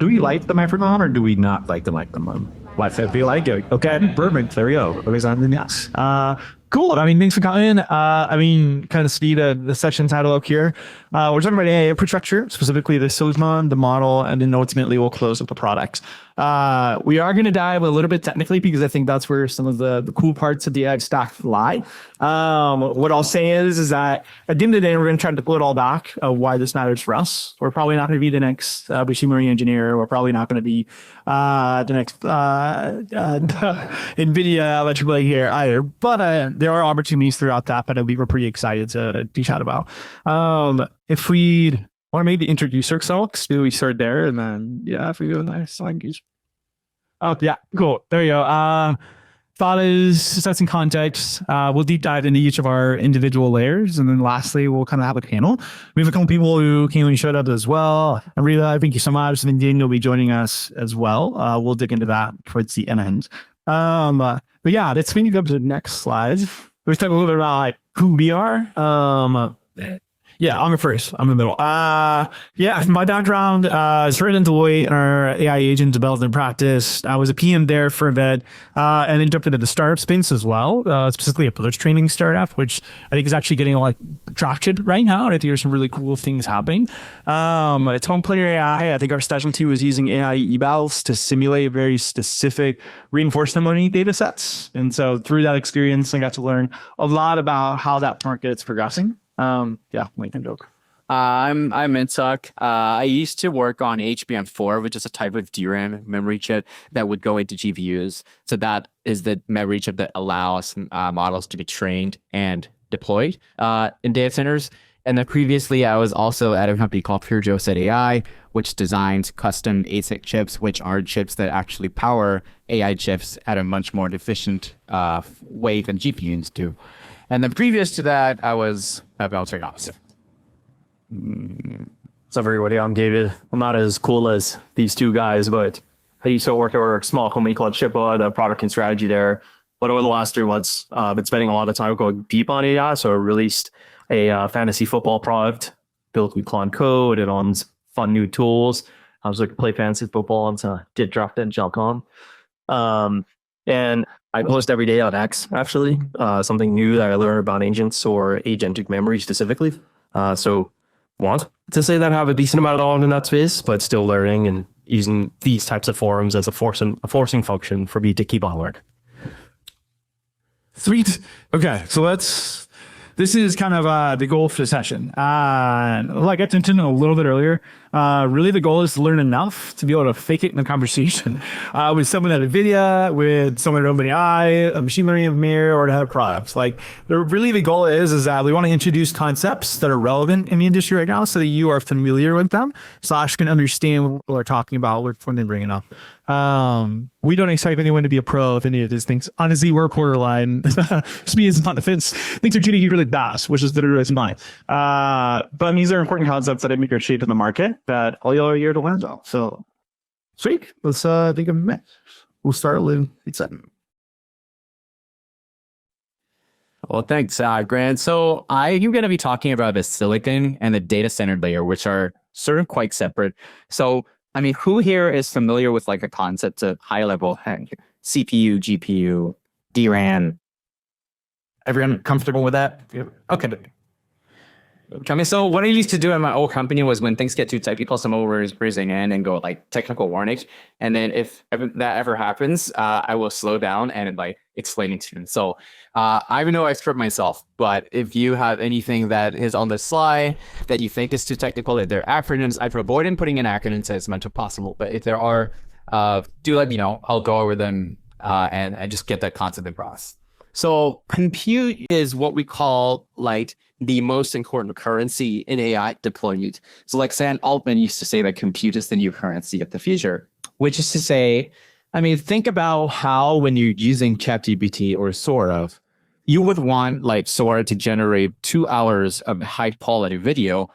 Do we like the microphone or do we not like the microphone? What if we like it? Okay, perfect. There we go. Okay, on the next. Cool. I mean, thanks for coming. Kind of see the session title up here. We're talking about AI infrastructure, specifically the silicon, the model, and then ultimately we'll close with the products. We are going to dive a little bit technically because I think that's where some of the cool parts of the AI stack lie. What I'll say is that at the end of the day, we're going to try to pull it all back of why this matters for us. We're probably not going to be the next machine learning engineer. We're probably not going to be the next NVIDIA electrical here either. But there are opportunities throughout that we were pretty excited to chat about. If we want to maybe introduce ourselves, do we start there? And then, yeah, if we go nice language. Oh, yeah, cool. There you go. Thought is set some context. We'll deep dive into each of our individual layers. And then lastly, we'll kind of have a panel. We have a couple people who came and showed up as well. And Rita, thank you so much. And then Dean will be joining us as well. We'll dig into that towards the end. But yeah, let's maybe go to the next slide. Let's talk a little bit about like who we are. Yeah, I'm the first. I'm in the middle. Yeah, my background is right in Deloitte in our AI agent development practice. I was a PM there for a bit and then jumped into the startup space as well, specifically a village training startup, which I think is actually getting a lot of traction right now. And I think there's some really cool things happening. It's home player AI. I think our specialty was using AI evals to simulate very specific reinforcement learning data sets. And so through that experience, I got to learn a lot about how that market is progressing. Yeah, Lincoln joke. I'm Mintuck. I used to work on HBM4, which is a type of DRAM memory chip that would go into GPUs. So that is the memory chip that allows models to be trained and deployed in data centers. And then previously, I was also at a company called PureJoset AI, which designs custom ASIC chips, which are chips that actually power AI chips at a much more efficient way than GPUs do. And then previous to that, I was a military officer. What's up, everybody? I'm David. I'm not as cool as these two guys, but I used to work at a small company called Shippa, the product and strategy there. But over the last 3 months, I've been spending a lot of time going deep on AI. So I released a fantasy football product built with Clone Code and on fun new tools. I was looking to play fantasy football, and so I did drop that junk on. And I post every day on X, actually, something new that I learned about agents or agentic memory specifically. So want to say that I have a decent amount of knowledge in that space, but still learning and using these types of forums as a forcing function for me to keep on learning. Sweet. Okay, so this is kind of the goal for the session. Like I mentioned a little bit earlier, really the goal is to learn enough to be able to fake it in a conversation with someone at NVIDIA, with someone at OpenAI, a machine learning engineer, or to have products. Like really the goal is that we want to introduce concepts that are relevant in the industry right now so that you are familiar with them, / can understand what we're talking about when they bring it up. We don't expect anyone to be a pro of any of these things. Honestly, we're borderline. Speed is not defense. Things are treated really fast, which is literally fine. But these are important concepts that I make our shape in the market that all y'all are here to learn about. So sweet. Let's think of it. We'll start with excitement. Well, thanks, Grant. So I'm going to be talking about the silicon and the data center layer, which are sort of quite separate. So I mean, who here is familiar with like a concept of high level CPU, GPU, DRAM? Everyone comfortable with that? Okay. I mean, so what I used to do at my old company was when things get too tight, people come over raising in and go like technical warnings. And then if that ever happens, I will slow down and like explaining to them. So I'm no expert myself, but if you have anything that is on the slide that you think is too technical, if there are acronyms, I've avoided putting in acronyms as much as possible. But if there are, do let me know. I'll go over them and just get that concept across. So compute is what we call like the most important currency in AI deployment. So like Sam Altman used to say that compute is the new currency of the future, which is to say, I mean, think about how when you're using ChatGPT or Sora, you would want like Sora to generate 2 hours of high quality video,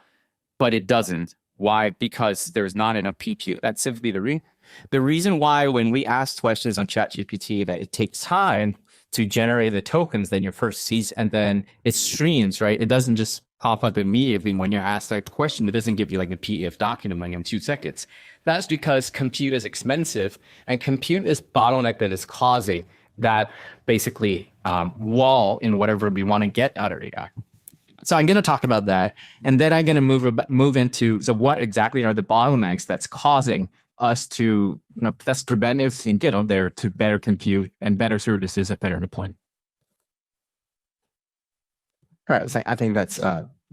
but it doesn't. Why? Because there's not enough PQ. That's simply the reason why when we ask questions on ChatGPT that it takes time to generate the tokens, then your first sees, and then it streams, right? It doesn't just pop up immediately when you ask that question. It doesn't give you like a PDF document like in 2 seconds. That's because compute is expensive, and compute is bottleneck that is causing that basically wall in whatever we want to get out of AI. So I'm going to talk about that, and then I'm going to move into what exactly are the bottlenecks that's causing us to that's preventing us in there to better compute and better services at better deployment. All right, so I think that's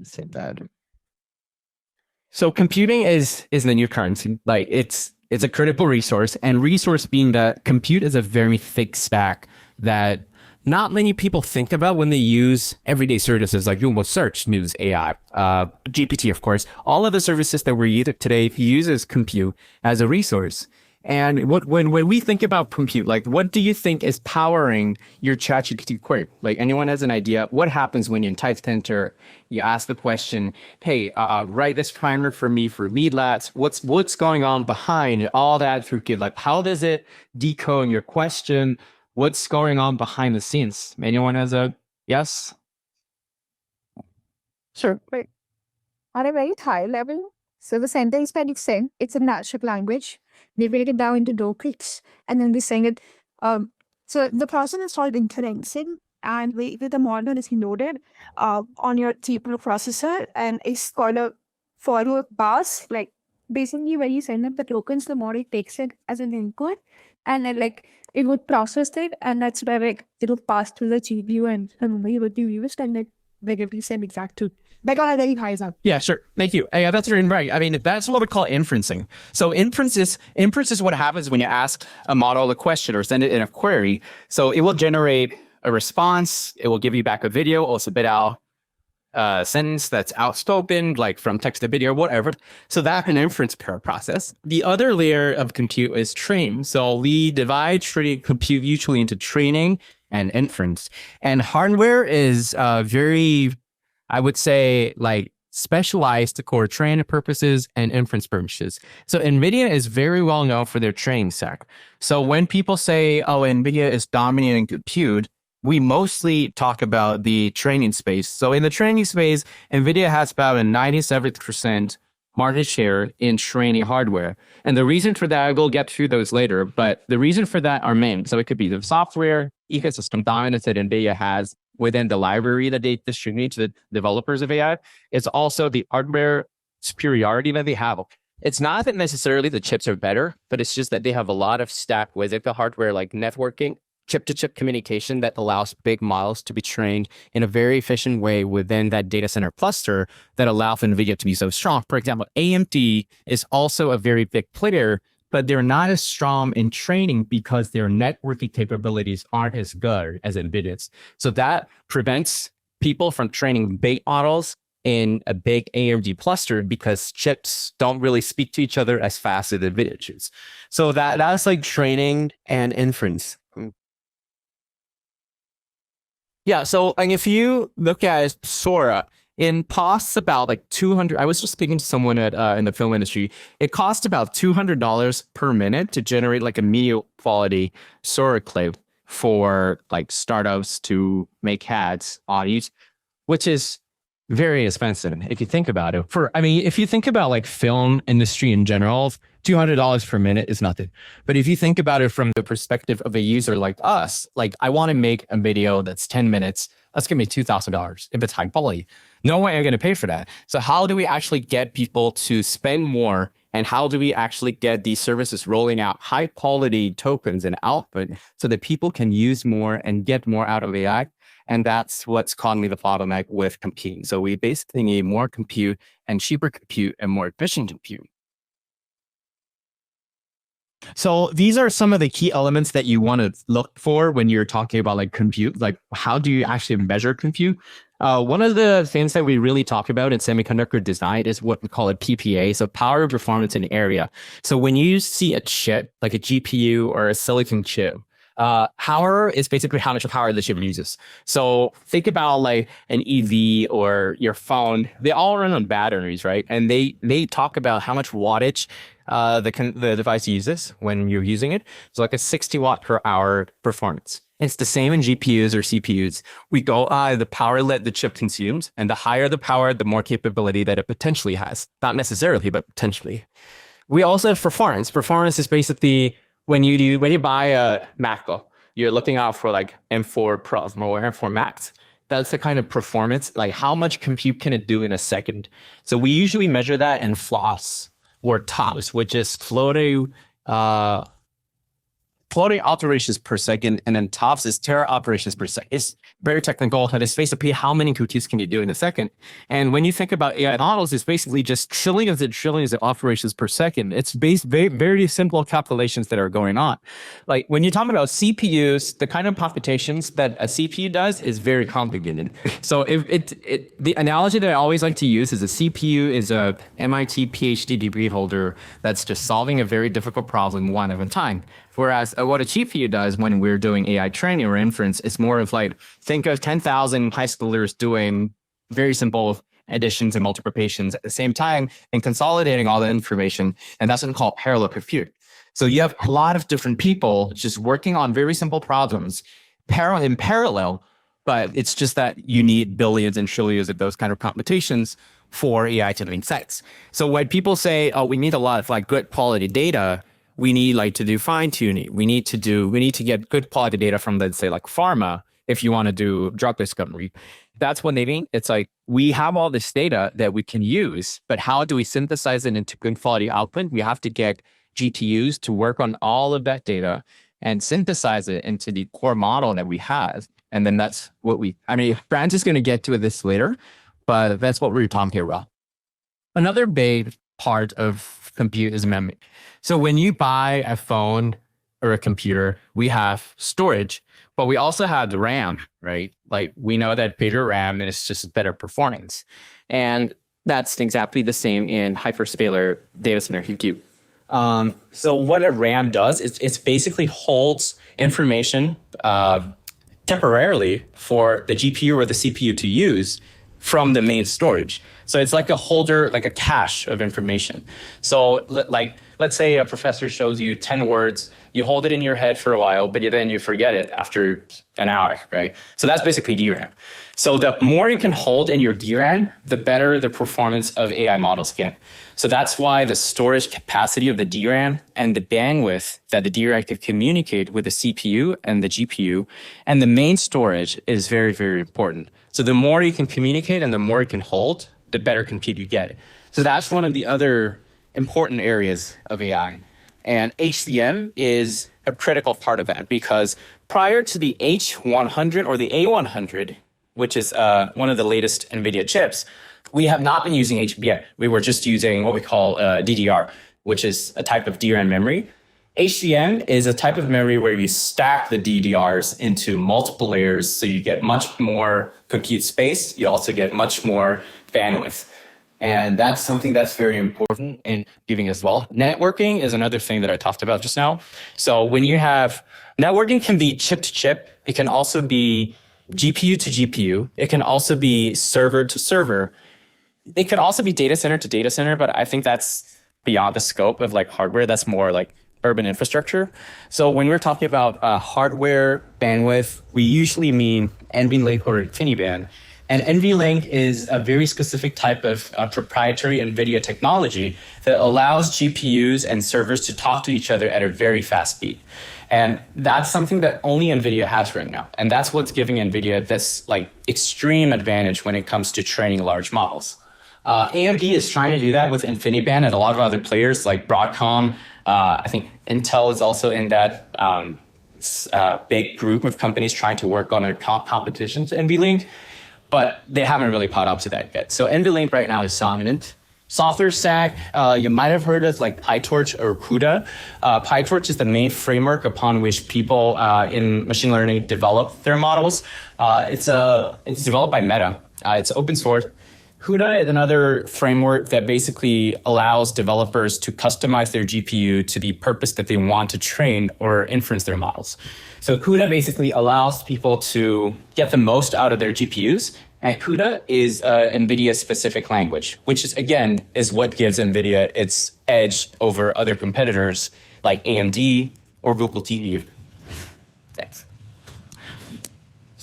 say that. So computing is the new currency. Like it's a critical resource, and resource being that compute is a very thick stack that not many people think about when they use everyday services like Google Search, News, AI, GPT, of course. All of the services that we're using today uses compute as a resource. And when we think about compute, like what do you think is powering your ChatGPT query? Like anyone has an idea? What happens when you type enter, you ask the question, hey, write this primer for me for lead lats. What's going on behind all that through Git? Like how does it decode your question? What's going on behind the scenes? Anyone has a yes? Sure. Right. On a very high level, so the sentence that you send, it's a natural language. They break it down into topics, and then we sing it. So the process is called inferencing, and the model is loaded on your CPU processor, and it's called a forward pass. Like basically, when you send up the tokens, the model takes it as an input, and then it would process it, and that's where it will pass through the GPU and memory would be used, and then they give you same exact truth. That got very high up. Yeah, sure. Thank you. Yeah, that's right. I mean, that's what we call inferencing. So inference is what happens when you ask a model a question or send it in a query. So it will generate a response. It will give you back a video or spit out a sentence that's outspoken, like from text to video or whatever. So that's an inference process. The other layer of compute is train. So we divide compute usually into training and inference. And hardware is very, I would say, like specialized for training purposes and inference purposes. So NVIDIA is very well known for their training stack. So when people say, oh, NVIDIA is dominating compute, we mostly talk about the training space. So in the training space, NVIDIA has about a 97% market share in training hardware. And the reason for that, we'll get through those later, but the reason for that are main. So it could be the software ecosystem dominance that NVIDIA has within the library that they distribute to the developers of AI. It's also the hardware superiority that they have. It's not that necessarily the chips are better, but it's just that they have a lot of stack within the hardware, like networking, chip-to-chip communication that allows big models to be trained in a very efficient way within that data center cluster that allows NVIDIA to be so strong. For example, AMD is also a very big player, but they're not as strong in training because their networking capabilities aren't as good as NVIDIA's. So that prevents people from training big models in a big AMD cluster because chips don't really speak to each other as fast as NVIDIA choose. So that's like training and inference. Yeah, so and if you look at Sora, it costs about like $200. I was just speaking to someone at in the film industry. It costs about $200 per minute to generate like a media quality Sora clip for like startups to make ads on YouTube, which is very expensive if you think about it. If you think about like film industry in general, $200 per minute is nothing. But if you think about it from the perspective of a user like us, like I want to make a video that's 10 minutes, that's going to be $2,000 if it's high quality. No way I'm going to pay for that. So how do we actually get people to spend more? And how do we actually get these services rolling out high quality tokens and output so that people can use more and get more out of AI? And that's what's causing the bottleneck with computing. So we basically need more compute and cheaper compute and more efficient compute. So these are some of the key elements that you want to look for when you're talking about like compute. Like how do you actually measure compute? One of the things that we really talk about in semiconductor design is what we call a PPA, so power, performance, and area. So when you see a chip, like a GPU or a silicon chip, power is basically how much power the chip uses. So think about like an EV or your phone. They all run on batteries, right? And they talk about how much wattage the device uses when you're using it. So like a 60 watt per hour performance. It's the same in GPUs or CPUs. We go, the power that the chip consumes, and the higher the power, the more capability that it potentially has. Not necessarily, but potentially. We also have performance. Performance is basically when you buy a MacBook, you're looking out for like M4 Pros or M4 Max. That's the kind of performance, like how much compute can it do in a second? So we usually measure that in FLOSS or TOPS, which is floating operations per second, and then TOPS is tera operations per second. It's very technical, and it's basically how many computes can you do in a second. And when you think about AI models, it's basically just trillions and trillions of operations per second. It's based very, very simple calculations that are going on. Like when you're talking about CPUs, the kind of computations that a CPU does is very complicated. So the analogy that I always like to use is a CPU is a MIT PhD degree holder that's just solving a very difficult problem one at a time. Whereas what a GPU does when we're doing AI training or inference is more of like, think of 10,000 high schoolers doing very simple additions and multiplications at the same time and consolidating all the information. And that's what we call parallel compute. So you have a lot of different people just working on very simple problems in parallel, but it's just that you need billions and trillions of those kind of computations for AI to make sense. So when people say, oh, we need a lot of like good quality data, we need like to do fine tuning. We need to get good quality data from, let's say, like pharma, if you want to do drug discovery. That's what they mean. It's like, we have all this data that we can use, but how do we synthesize it into good quality output? We have to get GPUs to work on all of that data and synthesize it into the core model that we have. And then that's what Brand is going to get to this later, but that's what we're talking here about. Another big part of compute is memory. So when you buy a phone or a computer, we have storage, but we also have the RAM, right? Like we know that bigger RAM is just better performance. And that's exactly the same in hyperscaler data center compute. So what a RAM does is it basically holds information temporarily for the GPU or the CPU to use from the main storage. So it's like a holder, like a cache of information. So like, let's say a professor shows you 10 words, you hold it in your head for a while, but then you forget it after an hour, right? So that's basically DRAM. So the more you can hold in your DRAM, the better the performance of AI models get. So that's why the storage capacity of the DRAM and the bandwidth that the DRAM can communicate with the CPU and the GPU and the main storage is very, very important. So the more you can communicate and the more you can hold, the better compute you get. So that's one of the other important areas of AI. And HBM is a critical part of that because prior to the H100 or the A100, which is one of the latest NVIDIA chips, we have not been using HBM. We were just using what we call DDR, which is a type of DRAM memory. HBM is a type of memory where you stack the DDRs into multiple layers, so you get much more compute space. You also get much more bandwidth. And that's something that's very important in giving as well. Networking is another thing that I talked about just now. So when you have networking can be chip to chip. It can also be GPU to GPU. It can also be server to server. It could also be data center to data center, but I think that's beyond the scope of like hardware. That's more like urban infrastructure. So when we're talking about hardware bandwidth, we usually mean NVLink or InfiniBand. And NVLink is a very specific type of proprietary NVIDIA technology that allows GPUs and servers to talk to each other at a very fast speed. And that's something that only NVIDIA has right now. And that's what's giving NVIDIA this like extreme advantage when it comes to training large models. AMD is trying to do that with InfiniBand and a lot of other players like Broadcom. I think Intel is also in that big group of companies trying to work on a competition to NVLink. But they haven't really caught up to that yet. So NVLink right now is dominant. Software stack, you might have heard of like PyTorch or CUDA. PyTorch is the main framework upon which people in machine learning develop their models. It's developed by Meta. It's open source. CUDA is another framework that basically allows developers to customize their GPU to the purpose that they want to train or inference their models. So CUDA basically allows people to get the most out of their GPUs. And CUDA is NVIDIA specific language, which is, again, is what gives NVIDIA its edge over other competitors like AMD or Google TV. Thanks.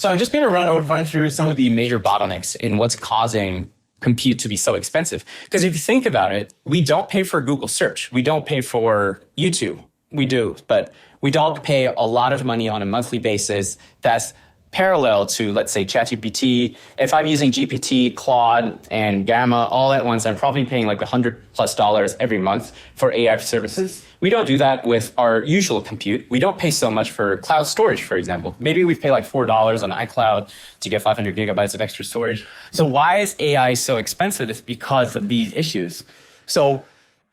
So I'm just going to run through some of the major bottlenecks in what's causing compute to be so expensive. Because if you think about it, we don't pay for Google search. We don't pay for YouTube. We do, but we don't pay a lot of money on a monthly basis that's parallel to, let's say, ChatGPT. If I'm using GPT, Claude, and Gamma all at once, I'm probably paying like $100+ every month for AI services. We don't do that with our usual compute. We don't pay so much for cloud storage, for example. Maybe we pay like $4 on iCloud to get 500 gigabytes of extra storage. So why is AI so expensive? It's because of these issues. So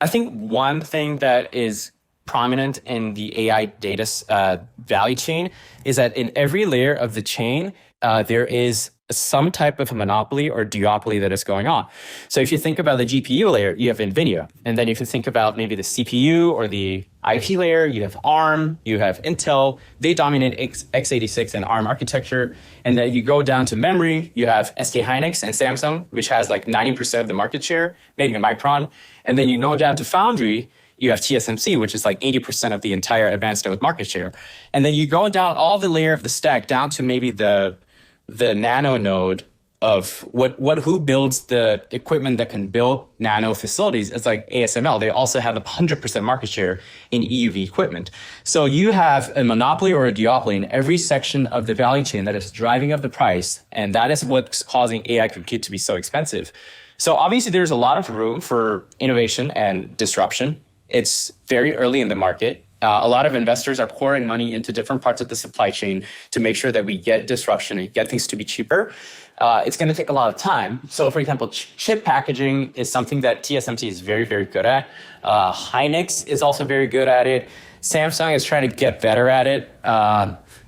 I think one thing that is prominent in the AI data value chain is that in every layer of the chain, there is some type of a monopoly or duopoly that is going on. So if you think about the GPU layer, you have NVIDIA. And then if you think about maybe the CPU or the IP layer, you have ARM, you have Intel. They dominate x86 and ARM architecture. And then you go down to memory, you have SK Hynix and Samsung, which has like 90% of the market share, maybe Micron. And then you go down to foundry, you have TSMC, which is like 80% of the entire advanced node market share. And then you go down all the layer of the stack down to maybe the nano node of who builds the equipment that can build nano facilities. It's like ASML. They also have a 100% market share in EUV equipment. So you have a monopoly or a duopoly in every section of the value chain that is driving up the price. And that is what's causing AI compute to be so expensive. So obviously there's a lot of room for innovation and disruption. It's very early in the market. A lot of investors are pouring money into different parts of the supply chain to make sure that we get disruption and get things to be cheaper. It's going to take a lot of time. So, for example, chip packaging is something that TSMC is very, very good at. Hynix is also very good at it. Samsung is trying to get better at it.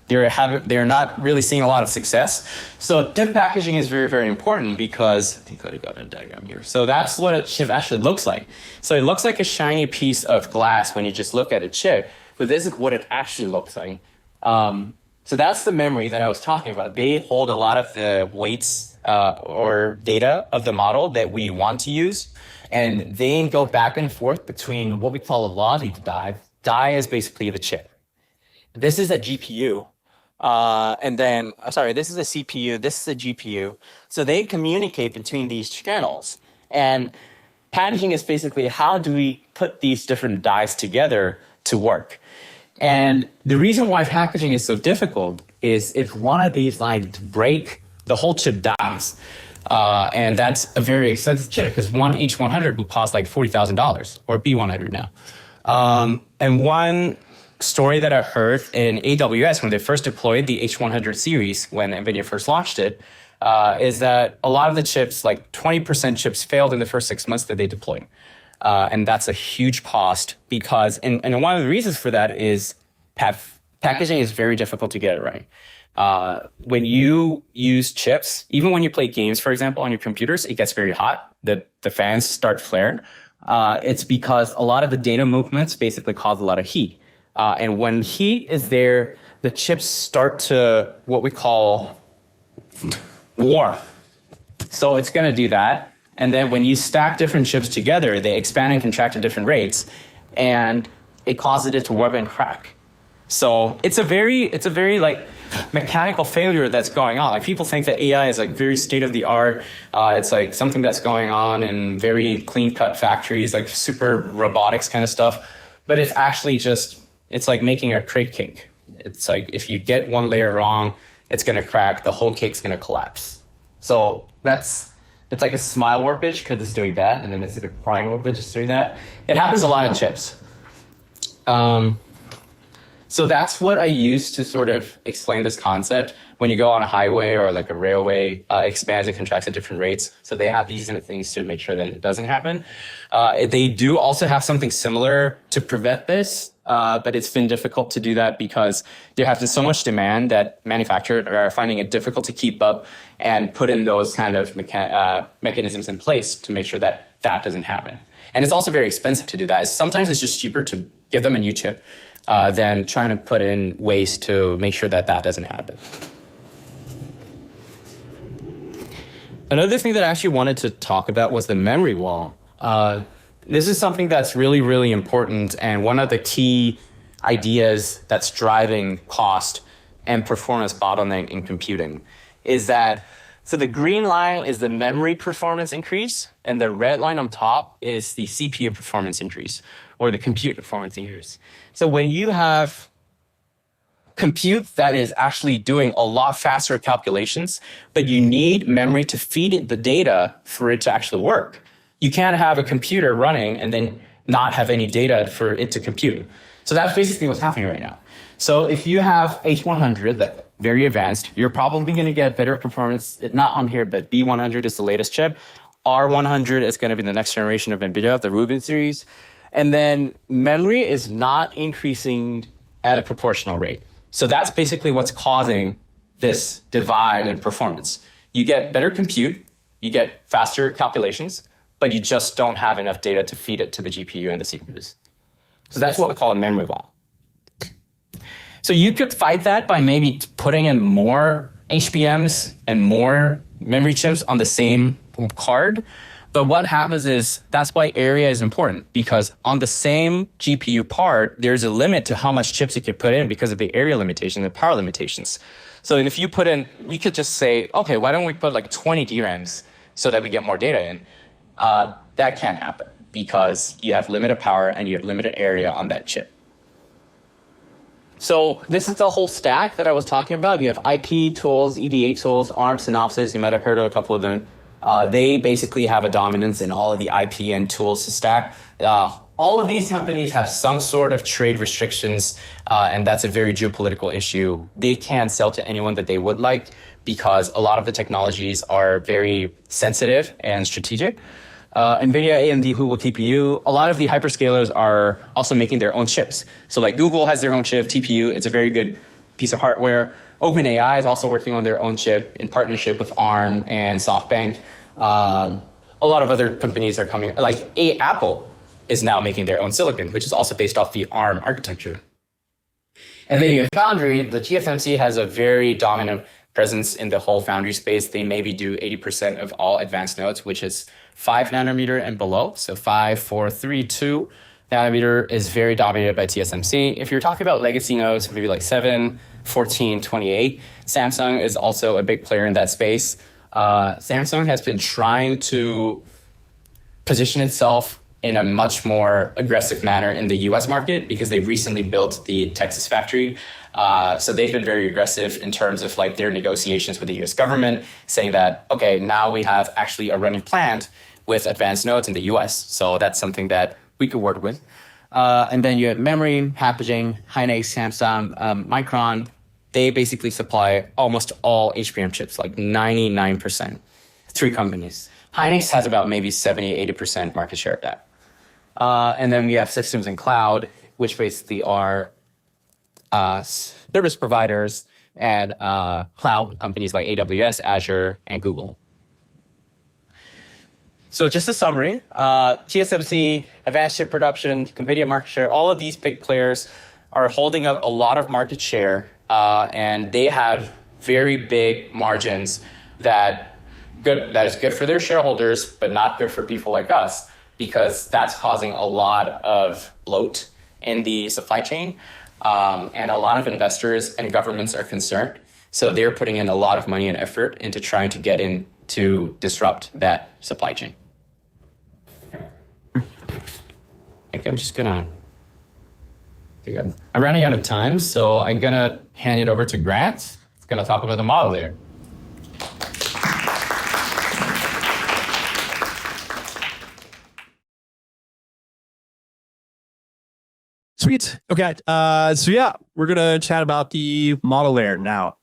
They're not really seeing a lot of success. So chip packaging is very, very important because I think I got a diagram here. So that's what a chip actually looks like. So it looks like a shiny piece of glass when you just look at a chip, but this is what it actually looks like. So that's the memory that I was talking about. They hold a lot of the weights or data of the model that we want to use, and they go back and forth between what we call a logic die. Die is basically the chip. This is a GPU. This is a CPU, this is a GPU. So they communicate between these channels. And packaging is basically how do we put these different dies together to work? And the reason why packaging is so difficult is if one of these lines break, the whole chip dies. And that's a very expensive chip because one H100 will cost like $40,000 or B100 now. And one story that I heard in AWS when they first deployed the H100 series, when NVIDIA first launched it, is that a lot of the chips, like 20% chips failed in the first 6 months that they deployed. And that's a huge cost because, and one of the reasons for that is packaging is very difficult to get it right. When you use chips, even when you play games, for example, on your computers, it gets very hot. The fans start flaring. It's because a lot of the data movements basically cause a lot of heat. And when heat is there, the chips start to what we call warm. So it's going to do that. And then when you stack different chips together, they expand and contract at different rates, and it causes it to warp and crack. So it's a very like mechanical failure that's going on. Like people think that AI is like very state of the art. It's like something that's going on in very clean cut factories, like super robotics kind of stuff. But it's actually just, it's like making a crate cake. It's like if you get one layer wrong, it's going to crack, the whole cake's going to collapse. So it's like a smile warpage because it's doing that, and then it's a crying warpage, it's doing that. It happens a lot in chips. So that's what I use to sort of explain this concept. When you go on a highway or like a railway, expands and contracts at different rates. So they have these kind of things to make sure that it doesn't happen. They do also have something similar to prevent this, but it's been difficult to do that because there has been so much demand that manufacturers are finding it difficult to keep up and put in those kind of mechanisms in place to make sure that that doesn't happen. And it's also very expensive to do that. Sometimes it's just cheaper to give them a new chip than trying to put in ways to make sure that that doesn't happen. Another thing that I actually wanted to talk about was the memory wall. This is something that's really, really important, and one of the key ideas that's driving cost and performance bottleneck in computing is that, so the green line is the memory performance increase, and the red line on top is the CPU performance increase, or the compute performance increase. So when you have compute that is actually doing a lot faster calculations, but you need memory to feed it the data for it to actually work. You can't have a computer running and then not have any data for it to compute. So that's basically what's happening right now. So if you have H100 that's very advanced, you're probably going to get better performance, not on here, but B100 is the latest chip. R100 is going to be the next generation of NVIDIA, the Rubin series. And then memory is not increasing at a proportional rate. So that's basically what's causing this divide in performance. You get better compute, you get faster calculations, but you just don't have enough data to feed it to the GPU and the CPUs. So that's what we call a memory wall. So you could fight that by maybe putting in more HBMs and more memory chips on the same card. But what happens is that's why area is important, because on the same GPU part, there's a limit to how much chips you can put in because of the area limitation and power limitations. So if you put in, we could just say, okay, why don't we put like 20 DRAMs so that we get more data in? That can't happen because you have limited power and you have limited area on that chip. So this is the whole stack that I was talking about. You have IP tools, EDA tools, ARM, Synopsys. You might have heard of a couple of them. They basically have a dominance in all of the IP and tools stack. All of these companies have some sort of trade restrictions, and that's a very geopolitical issue. They can't sell to anyone that they would like because a lot of the technologies are very sensitive and strategic. NVIDIA, AMD, Google TPU, a lot of the hyperscalers are also making their own chips. So like Google has their own chip, TPU, it's a very good piece of hardware. OpenAI is also working on their own chip in partnership with ARM and SoftBank. A lot of other companies are coming, like Apple is now making their own silicon, which is also based off the ARM architecture. NVIDIA Foundry, the TSMC has a very dominant presence in the whole foundry space. They maybe do 80% of all advanced nodes, which is 5 nanometer and below. So 5, 4, 3, 2 nanometer is very dominated by TSMC. If you're talking about legacy nodes, maybe like 7, 14, 28, Samsung is also a big player in that space. Samsung has been trying to position itself in a much more aggressive manner in the US market because they recently built the Texas factory. So they've been very aggressive in terms of like their negotiations with the US government, saying that, okay, now we have actually a running plant with advanced nodes in the US. So that's something that we could work with. And then you have memory, packaging, Hynix, Samsung, Micron. They basically supply almost all HBM chips, like 99%, 3 companies. Hynix has about maybe 70, 80% market share of that. And then we have systems and cloud, which basically are service providers and cloud companies like AWS, Azure, and Google. So just a summary, TSMC, advanced chip production, NVIDIA market share, all of these big players are holding up a lot of market share, and they have very big margins that is good for their shareholders, but not good for people like us, because that's causing a lot of bloat in the supply chain. And a lot of investors and governments are concerned. So they're putting in a lot of money and effort into trying to get in to disrupt that supply chain. I think I'm just gonna, I'm running out of time, so I'm gonna hand it over to Grant. He's gonna talk about the model there. Sweet. Okay. So yeah, we're gonna chat about the model layer now.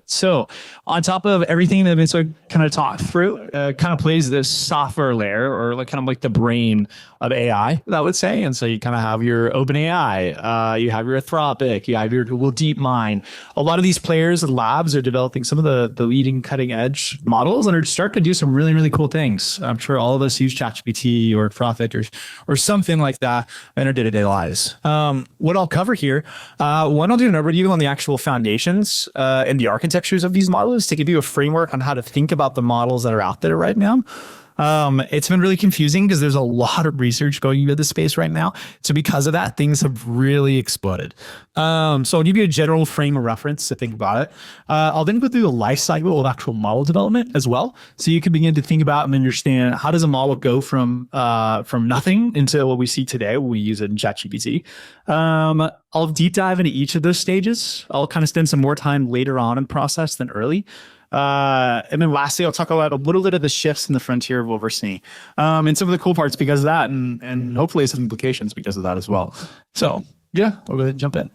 So on top of everything that Vincent kind of talked through, kind of plays this software layer, or like kind of like the brain of AI, I would say. And so you kind of have your OpenAI, you have your Anthropic, you have your Google DeepMind. A lot of these players and labs are developing some of the leading cutting edge models and are starting to do some really, really cool things. I'm sure all of us use ChatGPT or Anthropic or something like that in our day-to-day lives. What I'll cover here, one, I'll do an overview on the actual foundations and the architectures of these models to give you a framework on how to think about the models that are out there right now. It's been really confusing because there's a lot of research going into the space right now. So because of that, things have really exploded. So I'll give you a general frame of reference to think about it. I'll then go through the life cycle of actual model development as well. So you can begin to think about and understand how does a model go from nothing into what we see today when we use it in ChatGPT. I'll deep dive into each of those stages. I'll kind of spend some more time later on in the process than early. And then lastly, I'll talk about a little bit of the shifts in the frontier of what we're seeing, and some of the cool parts because of that, and hopefully some implications because of that as well. So yeah, I'll go ahead and jump in.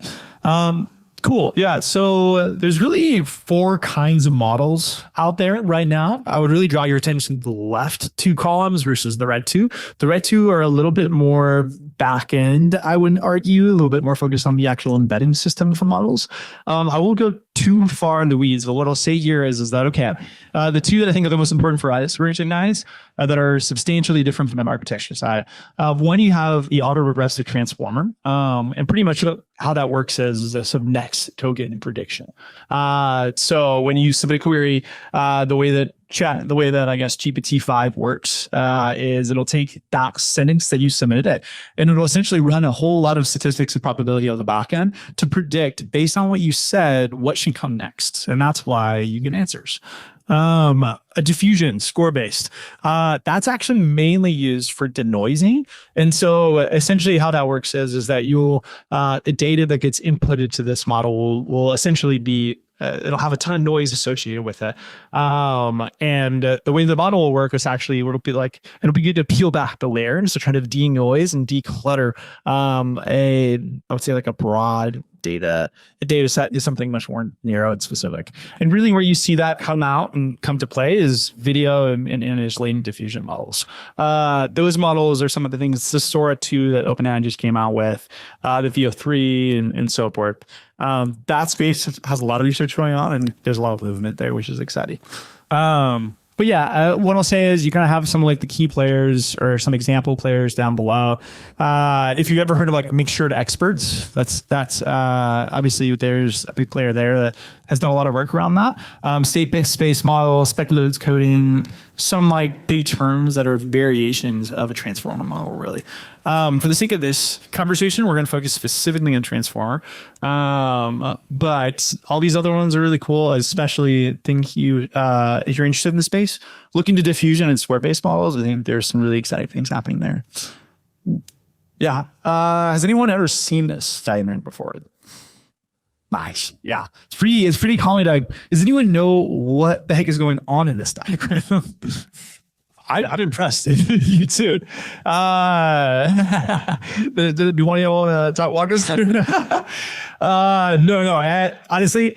Cool. Yeah. So there's really 4 kinds of models out there right now. I would really draw your attention to the left 2 columns versus the red 2. The red 2 are a little bit more back end, I would argue, a little bit more focused on the actual embedding system for models. I won't go too far in the weeds, but what I'll say here is that, okay, the 2 that I think are the most important for us to recognize that are substantially different from the architecture side. One, you have the auto-regressive transformer, and pretty much how that works is a sort of next token prediction. So when you submit a query, the way that I guess GPT-5 works is it'll take that sentence that you submitted it, and it'll essentially run a whole lot of statistics and probability on the back end to predict based on what you said what should come next, and that's why you get answers. A diffusion score based, that's actually mainly used for denoising. And so essentially how that works is that the data that gets inputted to this model will essentially be it'll have a ton of noise associated with it. And the way the model will work is actually it'll be good to peel back the layers to try to denoise and declutter I would say like a broad data set is something much more narrow and specific. And really where you see that come out and come to play is video and image latent diffusion models. Those models are some of the things, the Sora 2 that OpenAI just came out with, the Veo 3 and so forth. That space has a lot of research going on and there's a lot of movement there, which is exciting. But yeah, what I'll say is you kind of have some like the key players or some example players down below. If you've ever heard of like mixture experts, that's obviously there's a big player there that has done a lot of work around that. State-based space model, speculative coding, some like big terms that are variations of a transformer model, really. For the sake of this conversation, we're going to focus specifically on transformer. But all these other ones are really cool, especially if you're interested in the space, look into diffusion and square-based models. I think there's some really exciting things happening there. Yeah. Has anyone ever seen this diagram before? Nice. Yeah. It's pretty common. Does anyone know what the heck is going on in this diagram? I'm impressed. You too. Do you want to walk us through? No. Honestly,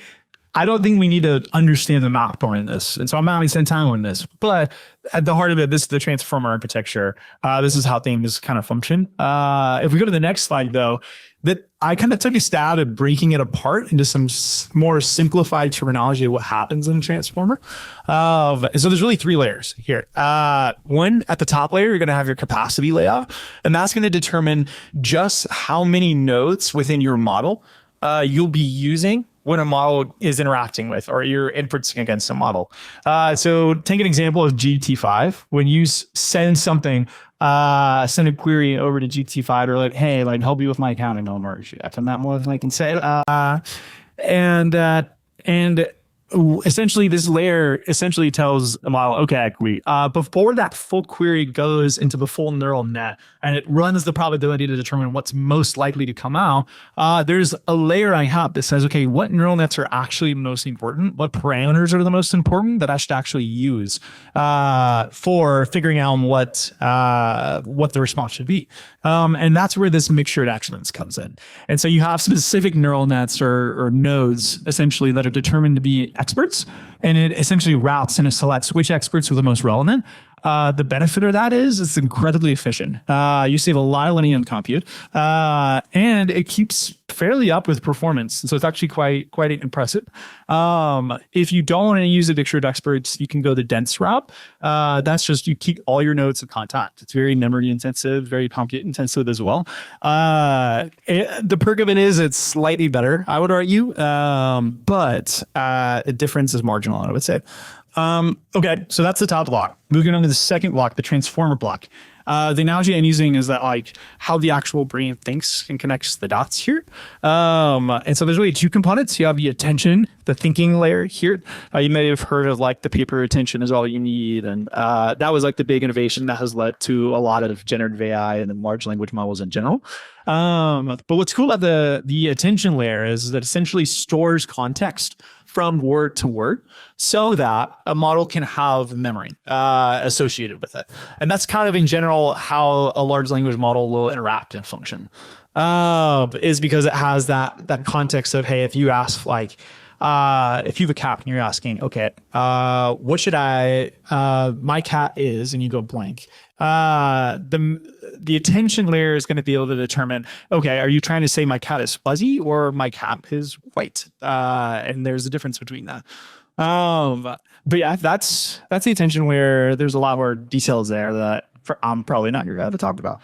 I don't think we need to understand the math point in this. And so I'm not going to spend time on this. But at the heart of it, this is the transformer architecture. This is how things kind of function. If we go to the next slide, though, that I kind of took a stab at breaking it apart into some more simplified terminology of what happens in a transformer. So there's really 3 layers here. One, at the top layer, you're going to have your capacity layout, and that's going to determine just how many nodes within your model you'll be using when a model is interacting with or you're inputing against a model. So take an example of GPT-5. When you send a query over to GPT-5 or like, hey, like help me with my accounting number. I've done that more than I can say. And essentially this layer essentially tells a model, okay, before that full query goes into the full neural net and it runs the probability to determine what's most likely to come out, there's a layer I have that says, okay, what neural nets are actually most important? What parameters are the most important that I should actually use for figuring out what the response should be? And that's where this mixture excellence comes in. And so you have specific neural nets or nodes essentially that are determined to be experts, and it essentially routes and selects which experts are the most relevant. The benefit of that is it's incredibly efficient. You save a lot of linear compute, and it keeps fairly up with performance. So it's actually quite impressive. If you don't want to use a mixture of experts, you can go the dense route. That's just you keep all your nodes of contact. It's very memory intensive, very compute intensive as well. The perk of it is it's slightly better, I would argue, but the difference is marginal, I would say. Okay, so that's the top block. Moving on to the second block, the transformer block. The analogy I'm using is that like how the actual brain thinks and connects the dots here. And so there's really two components. You have the attention, the thinking layer here. You may have heard of like the paper attention is all you need. And that was like the big innovation that has led to a lot of generative AI and then large language models in general. But what's cool about the attention layer is that it essentially stores context from word to word so that a model can have memory associated with it. And that's kind of in general how a large language model will interact and function, is because it has that context of, hey, if you ask like, if you have a cat and you're asking, okay, what should my cat is, and you go blank. The attention layer is going to be able to determine, okay, are you trying to say my cat is fuzzy or my cat is white? And there's a difference between that. But yeah, that's the attention layer. There's a lot more details there that I'm probably not your guy to talk about.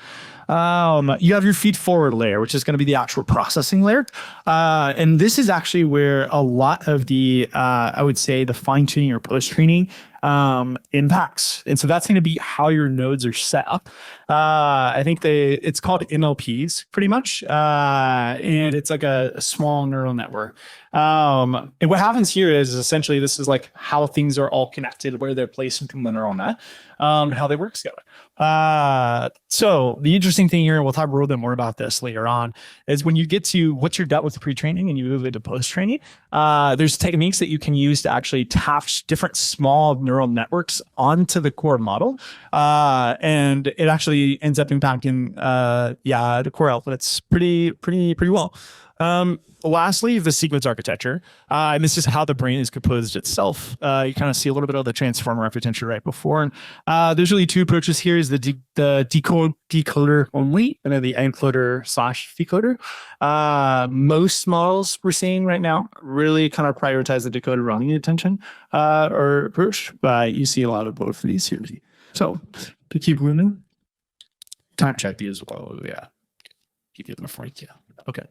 You have your feed forward layer, which is going to be the actual processing layer. And this is actually where a lot of the, I would say the fine tuning or post training impacts. And so that's going to be how your nodes are set up. I think it's called NLPs pretty much. And it's like a small neural network. And what happens here is essentially this is like how things are all connected, where they're placed into the neural net, how they work together. So the interesting thing here, we'll talk a little bit more about this later on, is when you get to what you're done with the pre-training and you move into post-training, there's techniques that you can use to actually attach different small neural networks onto the core model. And it actually ends up impacting, the core outputs pretty well. Lastly, the sequence architecture, and this is how the brain is composed itself. You kind of see a little bit of the transformer architecture right before. And there's really two approaches here: is the decoder only, and then the encoder/decoder. Most models we're seeing right now really kind of prioritize the decoder only attention or approach, but you see a lot of both of these here. So to keep moving, time check these as well. Yeah, keep it before you. Okay.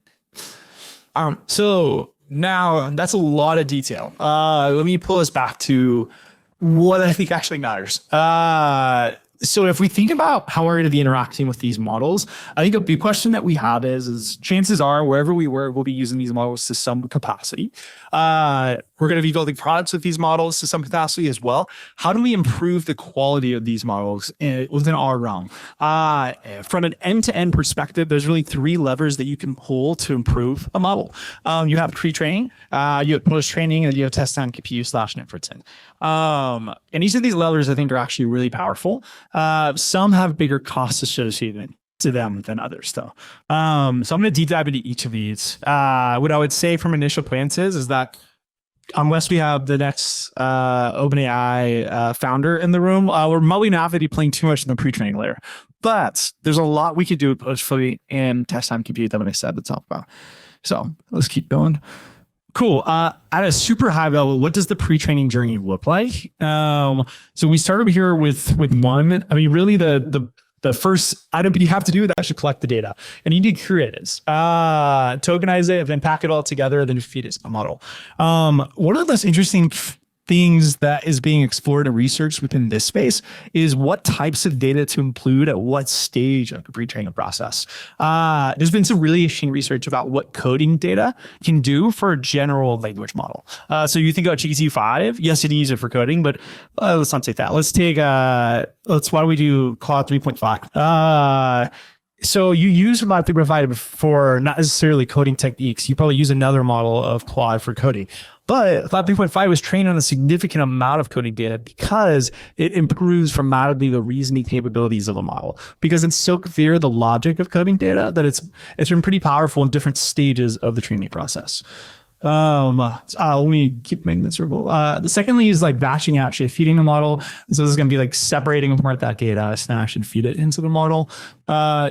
So now that's a lot of detail. Let me pull us back to what I think actually matters. So if we think about how we're going to be interacting with these models, I think a big question that we have is chances are wherever we work, we'll be using these models to some capacity. We're going to be building products with these models to some capacity as well. How do we improve the quality of these models within our realm? From an end-to-end perspective, there's really three levers that you can pull to improve a model. You have pre-training, you have post-training, and you have test-time compute/inferencing. And each of these levers, I think, are actually really powerful. Some have bigger costs associated to them than others, though. So I'm going to deep dive into each of these. What I would say from initial plans is that unless we have the next OpenAI founder in the room, we're probably not going to be playing too much in the pre-training layer. But there's a lot we could do with post-fully and test-time compute that I said to talk about. So let's keep going. Cool. At a super high level, what does the pre-training journey look like? So we start over here with one. I mean, really the first item you have to do is actually collect the data, and you need to curate it, tokenize it, then pack it all together, then feed it to a model. One of the most interesting things that is being explored and researched within this space is what types of data to include at what stage of the pre-training process. There's been some really interesting research about what coding data can do for a general language model. So you think about GPT-5, yes, you can use it for coding, but let's not take that. Why don't we do Claude 3.5? So you use Claude 3.5 for not necessarily coding techniques. You probably use another model of Claude for coding. But Claude 3.5 was trained on a significant amount of coding data because it improves dramatically the reasoning capabilities of the model. Because it's so clear the logic of coding data that it's been pretty powerful in different stages of the training process. Let me keep making this circle. The secondly is like batching, actually feeding the model. So this is going to be like separating apart that data, snatch and feed it into the model.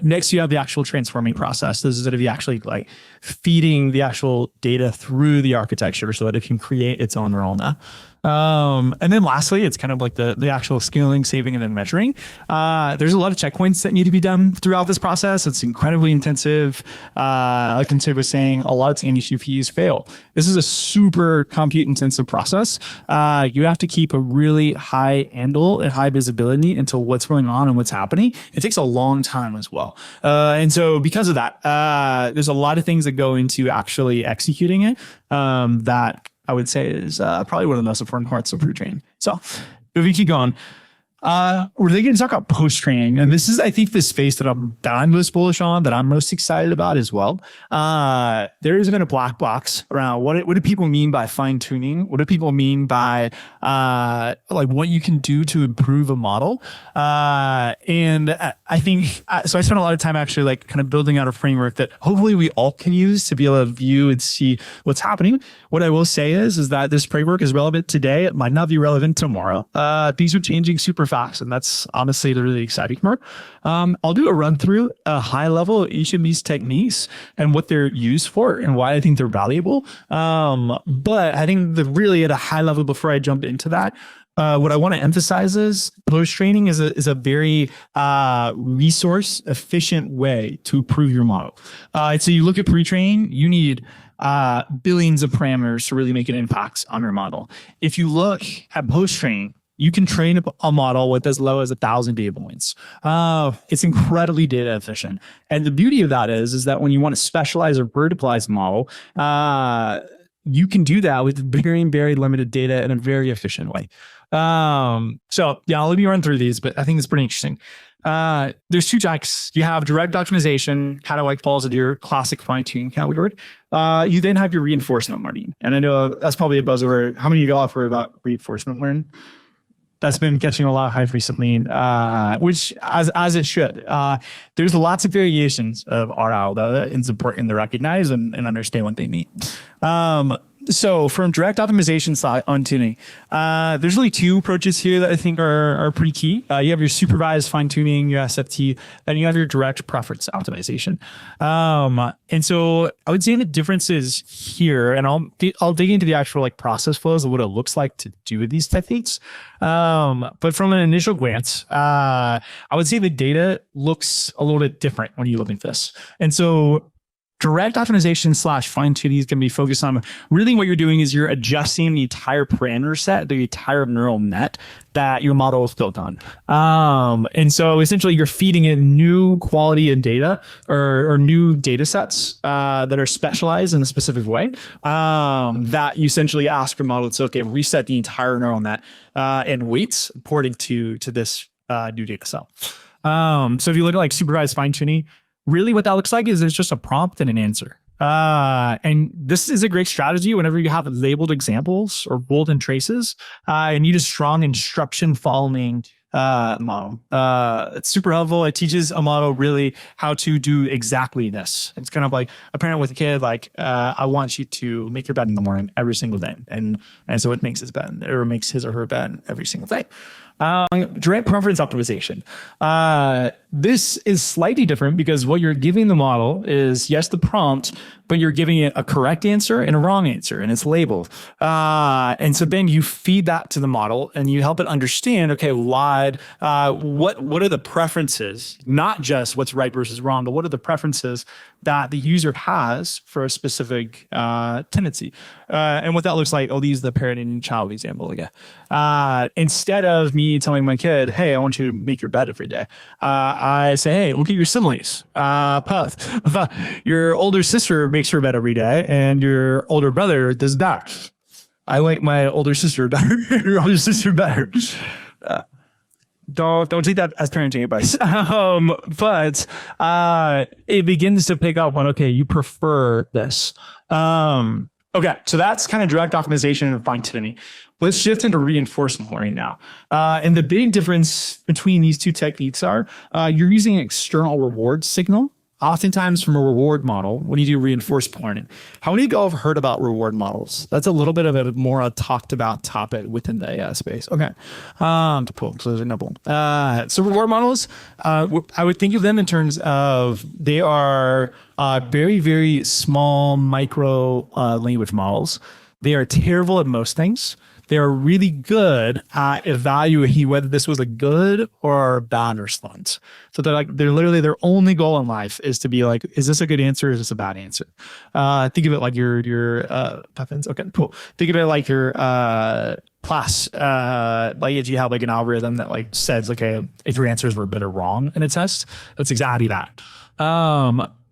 Next, you have the actual transforming process. This is going to be actually like feeding the actual data through the architecture so that it can create its own neural net. And then lastly, it's kind of like the actual scaling, saving, and then measuring. There's a lot of checkpoints that need to be done throughout this process. It's incredibly intensive. Like Sid was saying, a lot of CPUs fail. This is a super compute intensive process. You have to keep a really high handle and high visibility into what's going on and what's happening. It takes a long time as well. And so because of that, there's a lot of things that go into actually executing it that I would say is probably one of the most important parts of pre-training. So if we keep going, we're going to talk about post-training. And this is, I think, the space that I'm most bullish on, that I'm most excited about as well. There has been a black box around what do people mean by fine-tuning? What do people mean by like what you can do to improve a model? And I think, so I spent a lot of time actually like kind of building out a framework that hopefully we all can use to be able to view and see what's happening. What I will say is that this framework is relevant today. It might not be relevant tomorrow. Things are changing super fast, and that's honestly the really exciting part. I'll do a run through a high level of each of these techniques and what they're used for and why I think they're valuable. But I think really at a high level, before I jump into that, what I want to emphasize is post-training is a very resource efficient way to improve your model. So you look at pre-training, you need billions of parameters to really make an impact on your model. If you look at post-training, you can train a model with as low as 1,000 data points. It's incredibly data efficient. And the beauty of that is that when you want to specialize or verticalize a model, you can do that with very, very limited data in a very efficient way. So yeah, let me run through these, but I think it's pretty interesting. There's two types. You have direct optimization, kind of like falls into your classic fine-tuning category. You then have your reinforcement learning. And I know that's probably a buzzword. How many of y'all have heard about reinforcement learning? That's been catching a lot of hype recently, which as it should. There's lots of variations of RL that it's important to recognize and understand what they mean. So from direct optimization side on tuning, there's really two approaches here that I think are pretty key. You have your supervised fine tuning, your SFT, and you have your direct preference optimization. And so I would say the differences here, and I'll dig into the actual like process flows of what it looks like to do these techniques. But from an initial glance, I would say the data looks a little bit different when you look at this. And so direct optimization / fine tuning is going to be focused on really what you're doing is you're adjusting the entire parameter set, the entire neural net that your model is built on. And so essentially you're feeding in new quality of data or new data sets that are specialized in a specific way that you essentially ask your model to, okay, reset the entire neural net and weights according to this new data set. So if you look at like supervised fine tuning, really what that looks like is there's just a prompt and an answer. And this is a great strategy whenever you have labeled examples or bold and traces. You need a strong instruction following model. It's super helpful. It teaches a model really how to do exactly this. It's kind of like a parent with a kid, like, I want you to make your bed in the morning every single day. And so it makes his bed or makes his or her bed every single day. Direct preference optimization. This is slightly different because what you're giving the model is, yes, the prompt, but you're giving it a correct answer and a wrong answer, and it's labeled. And so then you feed that to the model and you help it understand, okay, what are the preferences, not just what's right versus wrong, but what are the preferences that the user has for a specific tendency. And what that looks like, I'll use the parent and child example again. Instead of me telling my kid, hey, I want you to make your bed every day, I say, hey, look at your similes. Your older sister makes her bed every day and your older brother does that. I like my older sister better. Your older sister better. Don't take that as parenting advice. But it begins to pick up on, okay, you prefer this. Okay, so that's kind of direct optimization and fine tuning. Let's shift into reinforcement learning now. And the big difference between these two techniques are you're using an external reward signal, oftentimes from a reward model when you do reinforcement learning. How many of you have heard about reward models? That's a little bit of a more talked about topic within the AI space. Okay. So reward models, I would think of them in terms of they are very, very small micro language models. They are terrible at most things. they're really good at evaluating whether this was a good or a bad response. So they're literally, their only goal in life is to be like, is this a good answer? Is this a bad answer? Think of it like your Puffins. Okay, cool. Think of it like your class. Like if you have like an algorithm that like says, okay, if your answers were a bit or wrong in a test, that's exactly that.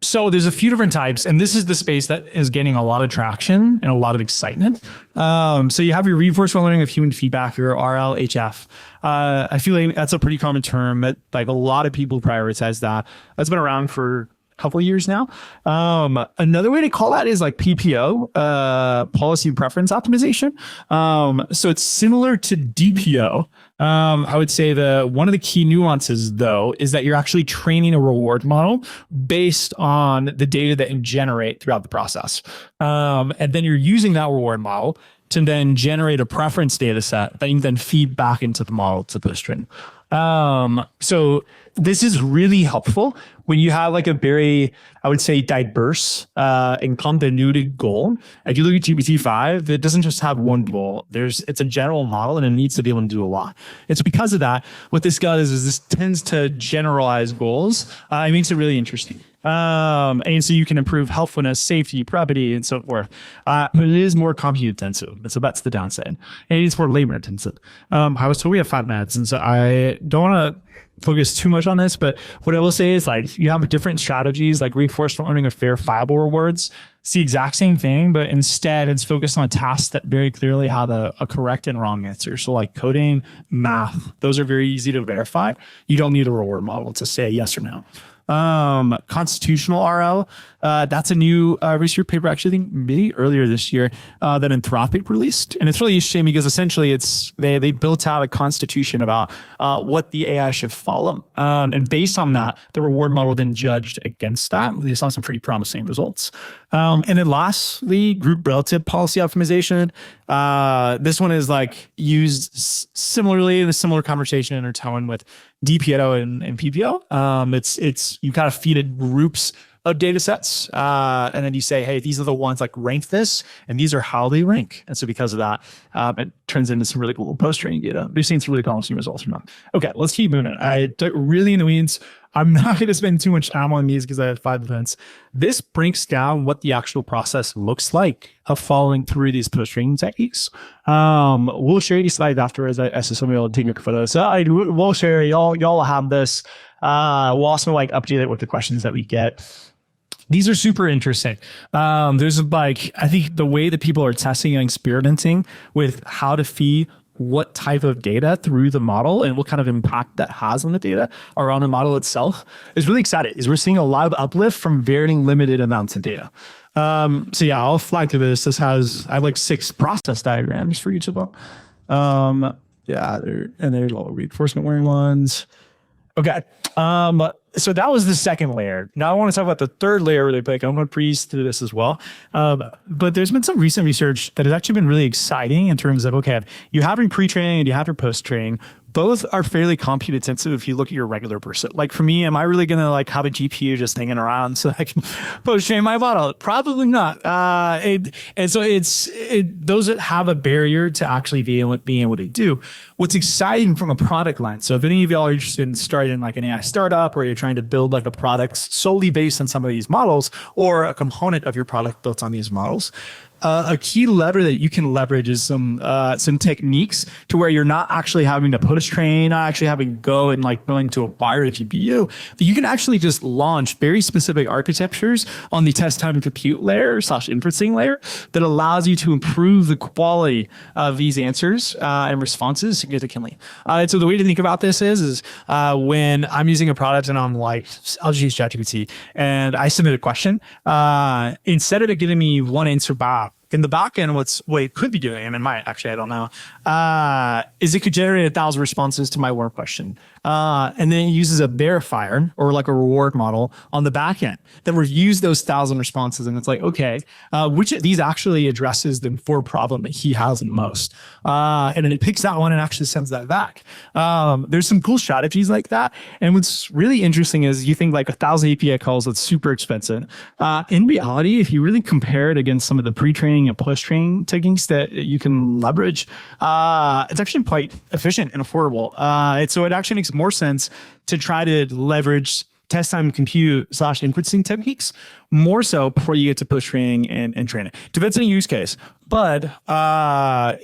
So there's a few different types, and this is the space that is getting a lot of traction and a lot of excitement. So you have your reinforcement learning of human feedback, your RLHF. I feel like that's a pretty common term that like a lot of people prioritize that. That's been around for a couple of years now. Another way to call that is like PPO, policy preference optimization. So it's similar to DPO. I would say one of the key nuances though is that you're actually training a reward model based on the data that you generate throughout the process. And then you're using that reward model to then generate a preference data set that you can then feed back into the model to post-train. So this is really helpful when you have like a very, I would say, diverse and continuity goal. If you look at GPT-5, it doesn't just have one goal. It's a general model and it needs to be able to do a lot. It's because of that, what this does is this tends to generalize goals. It makes it really interesting. And so you can improve helpfulness, safety, brevity, and so forth. But it is more compute intensive. So that's the downside. And it is more labor intensive. So we have 5 minutes, and so I don't want to focus too much on this, but what I will say is like you have different strategies like reinforcement learning of verifiable rewards. It's the exact same thing, but instead it's focused on tasks that very clearly have a correct and wrong answer. So like coding, math, those are very easy to verify. You don't need a reward model to say yes or no. Constitutional RL, that's a new research paper, actually, I think maybe earlier this year, that Anthropic released. And it's really interesting because essentially they built out a constitution about what the AI should follow. And based on that, the reward model then judged against that. They saw some pretty promising results. And then lastly, group relative policy optimization. This one is like used similarly in a similar conversation in tone with DPO and PPO. It's you kind of feed it groups of data sets, and then you say, hey, these are the ones like rank this, and these are how they rank. And so because of that, it turns into some really cool post-training data. We've seen some really promising results from that. Okay, let's keep moving. I took really in the weeds. I'm not going to spend too much time on these because I have 5 events. This breaks down what the actual process looks like of following through these post-training techniques. We'll share these slides afterwards. I saw somebody will take a photo. So we'll share. Y'all have this. We'll also like update it with the questions that we get. These are super interesting. There's like, I think the way that people are testing and experimenting with how to feed what type of data through the model and what kind of impact that has on the data or on the model itself is really exciting. Is we're seeing a lot of uplift from varying limited amounts of data. So yeah, I'll fly through this. I have like 6 process diagrams for each of them. Yeah, there's all reinforcement learning ones. Okay. So that was the second layer. Now I want to talk about the third layer really quick. I'm going to breeze through this as well. But there's been some recent research that has actually been really exciting in terms of, okay, you have your pre-training and you have your post-training. Both are fairly compute intensive if you look at your regular person. Like for me, am I really going to like have a GPU just hanging around so I can post-train my model? Probably not. And so those that have a barrier to actually being able to do. What's exciting from a product line. So if any of y'all are interested in starting like an AI startup or you're trying to build like a product solely based on some of these models or a component of your product built on these models, a key lever that you can leverage is some techniques to where you're not actually having to post-train, not actually having to go and like going to acquire a GPU. But you can actually just launch very specific architectures on the test time and compute layer / inferencing layer that allows you to improve the quality of these answers and responses significantly. And so the way to think about this is when I'm using a product and I'm like, I'll just use ChatGPT and I submit a question, instead of it giving me one answer back, in the back end, what it could be doing, and it might actually, I don't know, is it could generate 1,000 responses to my one question. and then it uses a verifier or like a reward model on the back end that reviews those 1,000 responses. And it's like, okay, which of these actually addresses the core problem that he has the most? And then it picks that one and actually sends that back. There's some cool strategies like that. And what's really interesting is you think like 1,000 API calls, that's super expensive. In reality, if you really compare it against some of the pre-training and post-training techniques that you can leverage, it's actually quite efficient and affordable. So it actually makes more sense to try to leverage test time compute / inferencing techniques more so before you get to post training and training. Depends on the use case, but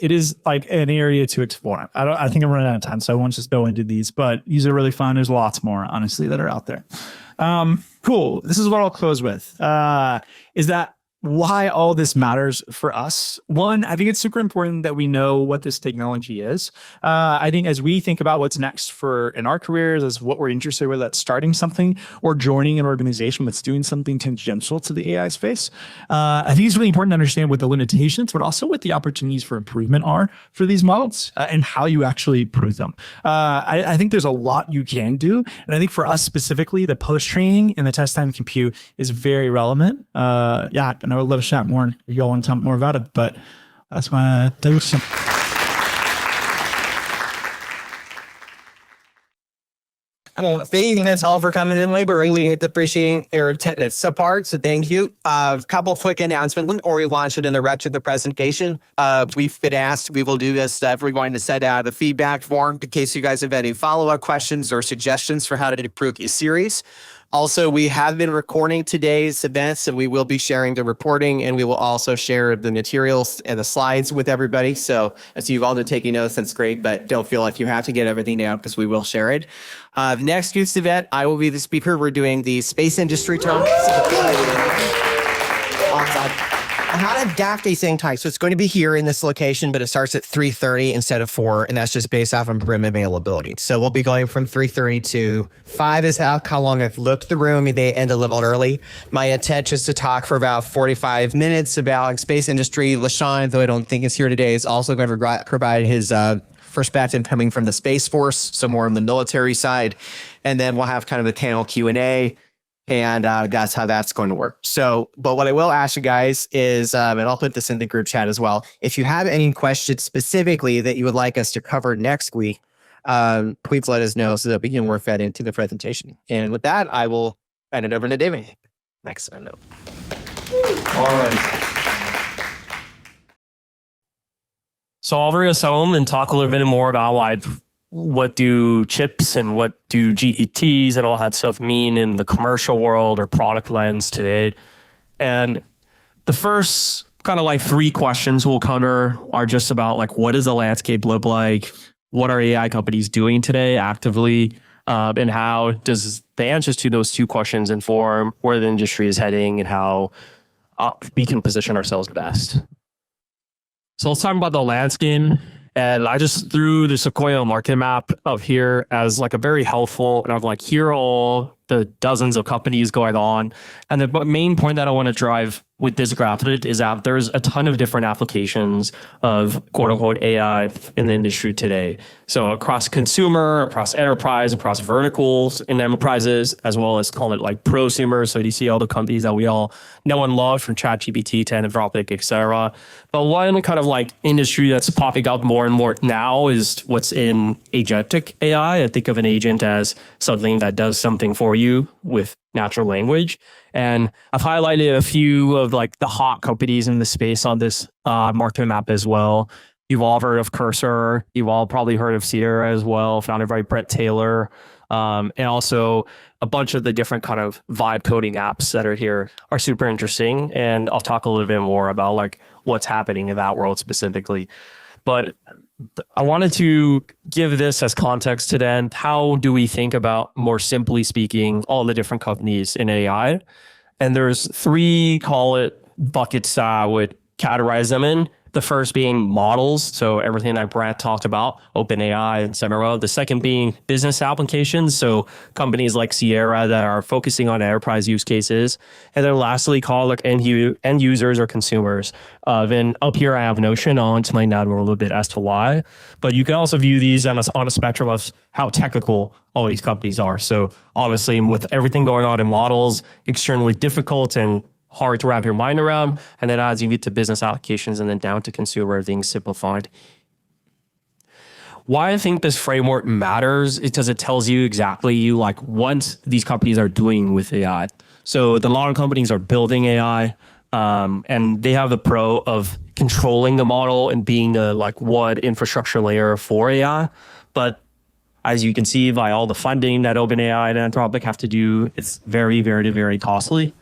it is like an area to explore. I think I'm running out of time, so I won't just go into these, but these are really fun. There's lots more, honestly, that are out there. Cool. This is what I'll close with, is that why all this matters for us. One, I think it's super important that we know what this technology is. I think as we think about what's next in our careers, as what we're interested with, that's starting something or joining an organization that's doing something tangential to the AI space, I think it's really important to understand what the limitations, but also what the opportunities for improvement are for these models and how you actually prove them. I think there's a lot you can do. And I think for us specifically, the post-training and the test time compute is very relevant. And I would love to chat more if you all want to talk more about it, but that's my delusion. Thanks all for coming in late, but really appreciate your attendance. So so thank you. A couple of quick announcements, or we launched it in the rest of the presentation. We've been asked, we will do this, we're going to send out a feedback form in case you guys have any follow-up questions or suggestions for how to improve your series. Also, we have been recording today's event, so we will be sharing the reporting, and we will also share the materials and the slides with everybody. So as you've all been taking notes, that's great, but don't feel like you have to get everything down because we will share it. Next youth event, I will be the speaker. We're doing the space industry talk. How to adapt a thing type. So it's going to be here in this location, but it starts at 3:30 instead of 4, and that's just based off of room availability. So we'll be going from 3:30 to 5 is how long I've looked the room. They end a little early. My intent is to talk for about 45 minutes about space industry. LaShawn, though I don't think is here today, is also going to provide his perspective coming from the Space Force, so more on the military side. And then we'll have kind of a panel Q&A. And that's how that's going to work. So, but what I will ask you guys is, and I'll put this in the group chat as well, if you have any questions specifically that you would like us to cover next week, please let us know so that we can work that into the presentation. And with that, I will hand it over to David. Next note. All right. So I'll bring us home and talk a little bit more about what do chips and what do GETs and all that stuff mean in the commercial world or product lens today. And the first kind of like 3 questions we'll cover are just about like, what does the landscape look like? What are AI companies doing today actively? And how does the answers to those 2 questions inform where the industry is heading and how we can position ourselves best? So let's talk about the landscape. And I just threw the Sequoia market map up here as like a very helpful, and I'm like, here are all the dozens of companies going on. And the main point that I want to drive with this graph is that there's a ton of different applications of quote unquote AI in the industry today. So across consumer, across enterprise, across verticals in enterprises, as well as call it like prosumer. So you see all the companies that we all know and love, from ChatGPT to Anthropic, et cetera. But one kind of like industry that's popping up more and more now is what's in agentic AI. I think of an agent as something that does something for you with natural language. And I've highlighted a few of like the hot companies in the space on this market map as well. You've all heard of Cursor. You've all probably heard of Sierra as well, founded by Brett Taylor. And also a bunch of the different kind of vibe coding apps that are here are super interesting. And I'll talk a little bit more about like what's happening in that world specifically. But I wanted to give this as context to then, how do we think about, more simply speaking, all the different companies in AI? And there's 3, call it buckets I would categorize them in. The first being models, so everything that Brad talked about, OpenAI, etc. The second being business applications, so companies like Sierra that are focusing on enterprise use cases. And then lastly, call like end users or consumers. Then up here, I have Notion. I'll explain that a little bit as to why. But you can also view these on a spectrum of how technical all these companies are. So obviously, with everything going on in models, extremely difficult and hard to wrap your mind around. And then as you get to business applications and then down to consumer, everything's simplified. Why I think this framework matters is because it tells you exactly like what these companies are doing with AI. So a lot of companies are building AI, and they have the pro of controlling the model and being the like one infrastructure layer for AI. But as you can see by all the funding that OpenAI and Anthropic have to do, it's very, very, very costly.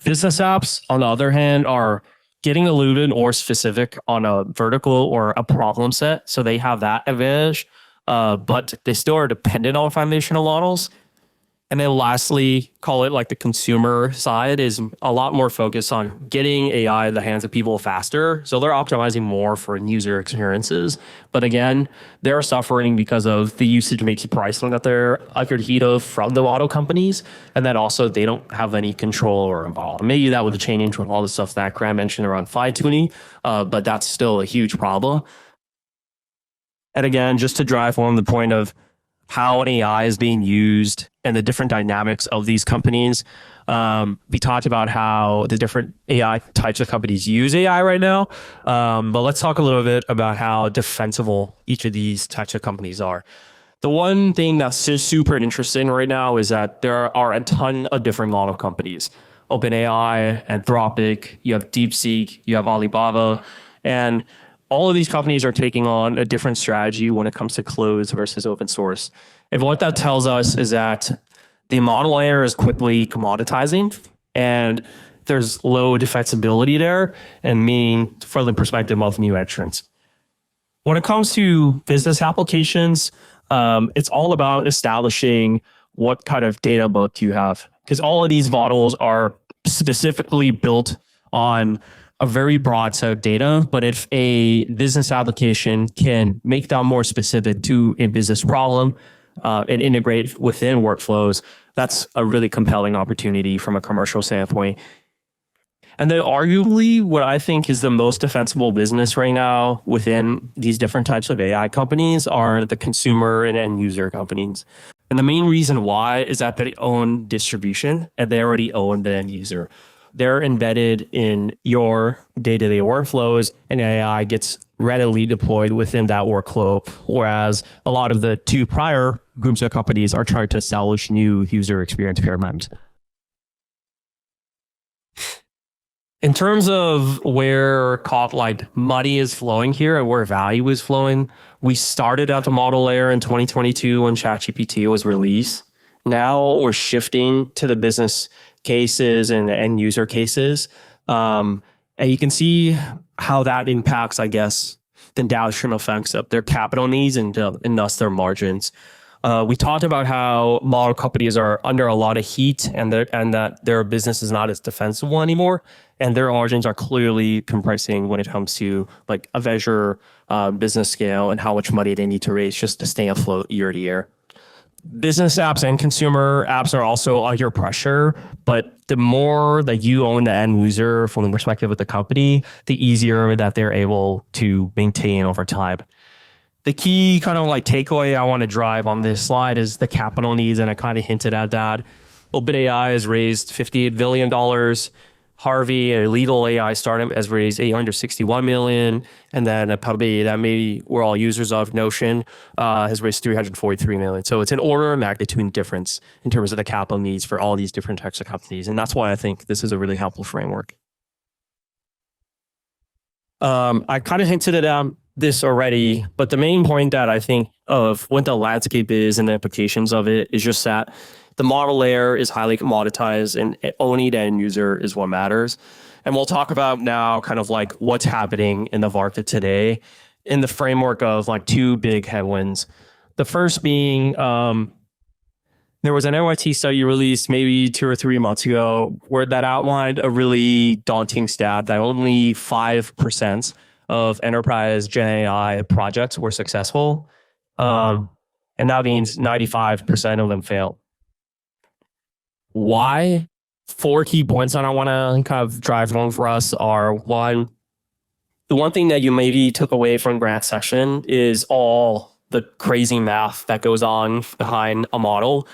Business apps, on the other hand, are getting a little bit more specific on a vertical or a problem set. So they have that advantage, but they still are dependent on foundational models. And then lastly, call it like the consumer side is a lot more focused on getting AI in the hands of people faster. So they're optimizing more for user experiences. But again, they're suffering because of the usage-based pricing that they're under heat of from the auto companies. And then also they don't have any control or involvement. Maybe that would change with all the stuff that Graham mentioned around fine tuning, but that's still a huge problem. And again, just to drive home the point of how AI is being used and the different dynamics of these companies. We talked about how the different AI types of companies use AI right now. But let's talk a little bit about how defensible each of these types of companies are. The one thing that's super interesting right now is that there are a ton of different model companies. OpenAI, Anthropic, you have DeepSeek, you have Alibaba, and all of these companies are taking on a different strategy when it comes to closed versus open source. And what that tells us is that the model layer is quickly commoditizing and there's low defensibility there, and meaning from the perspective of new entrants. When it comes to business applications, it's all about establishing what kind of data moat you have, because all of these models are specifically built on a very broad set of data. But if a business application can make that more specific to a business problem and integrate within workflows, that's a really compelling opportunity from a commercial standpoint. And then arguably what I think is the most defensible business right now within these different types of AI companies are the consumer and end user companies. And the main reason why is that they own distribution and they already own the end user. They're embedded in your day-to-day workflows, and AI gets readily deployed within that workflow. Whereas a lot of the two prior groups of companies are trying to establish new user experience paradigms. In terms of where money is flowing here and where value is flowing, we started at the model layer in 2022 when ChatGPT was released. Now we're shifting to the business cases and the end user cases. And you can see how that impacts, I guess, the downstream effects of their capital needs and thus their margins. We talked about how model companies are under a lot of heat and that their business is not as defensible anymore. And their margins are clearly compressing when it comes to like a Azure business scale and how much money they need to raise just to stay afloat year to year. Business apps and consumer apps are also under pressure, but the more that you own the end user from the perspective of the company, the easier that they're able to maintain over time. The key kind of like takeaway I want to drive on this slide is the capital needs, and I kind of hinted at that. OpenAI has raised $58 billion. Harvey, a legal AI startup, has raised $861 million. And then a company that maybe we're all users of, Notion, has raised $343 million. So it's an order of magnitude difference in terms of the capital needs for all these different types of companies. And that's why I think this is a really helpful framework. I kind of hinted at this already, but the main point that I think of what the landscape is and the implications of it is just that the model layer is highly commoditized and owning the end user is what matters. And we'll talk about now kind of like what's happening in the market today in the framework of like two big headwinds. The first being there was an NYT study released maybe 2 or 3 months ago where that outlined a really daunting stat that only 5% of enterprise Gen AI projects were successful. And that means 95% of them failed. Why? 4 key points that I want to kind of drive home for us are: one, the one thing that you maybe took away from grant session is all the crazy math that goes on behind a model.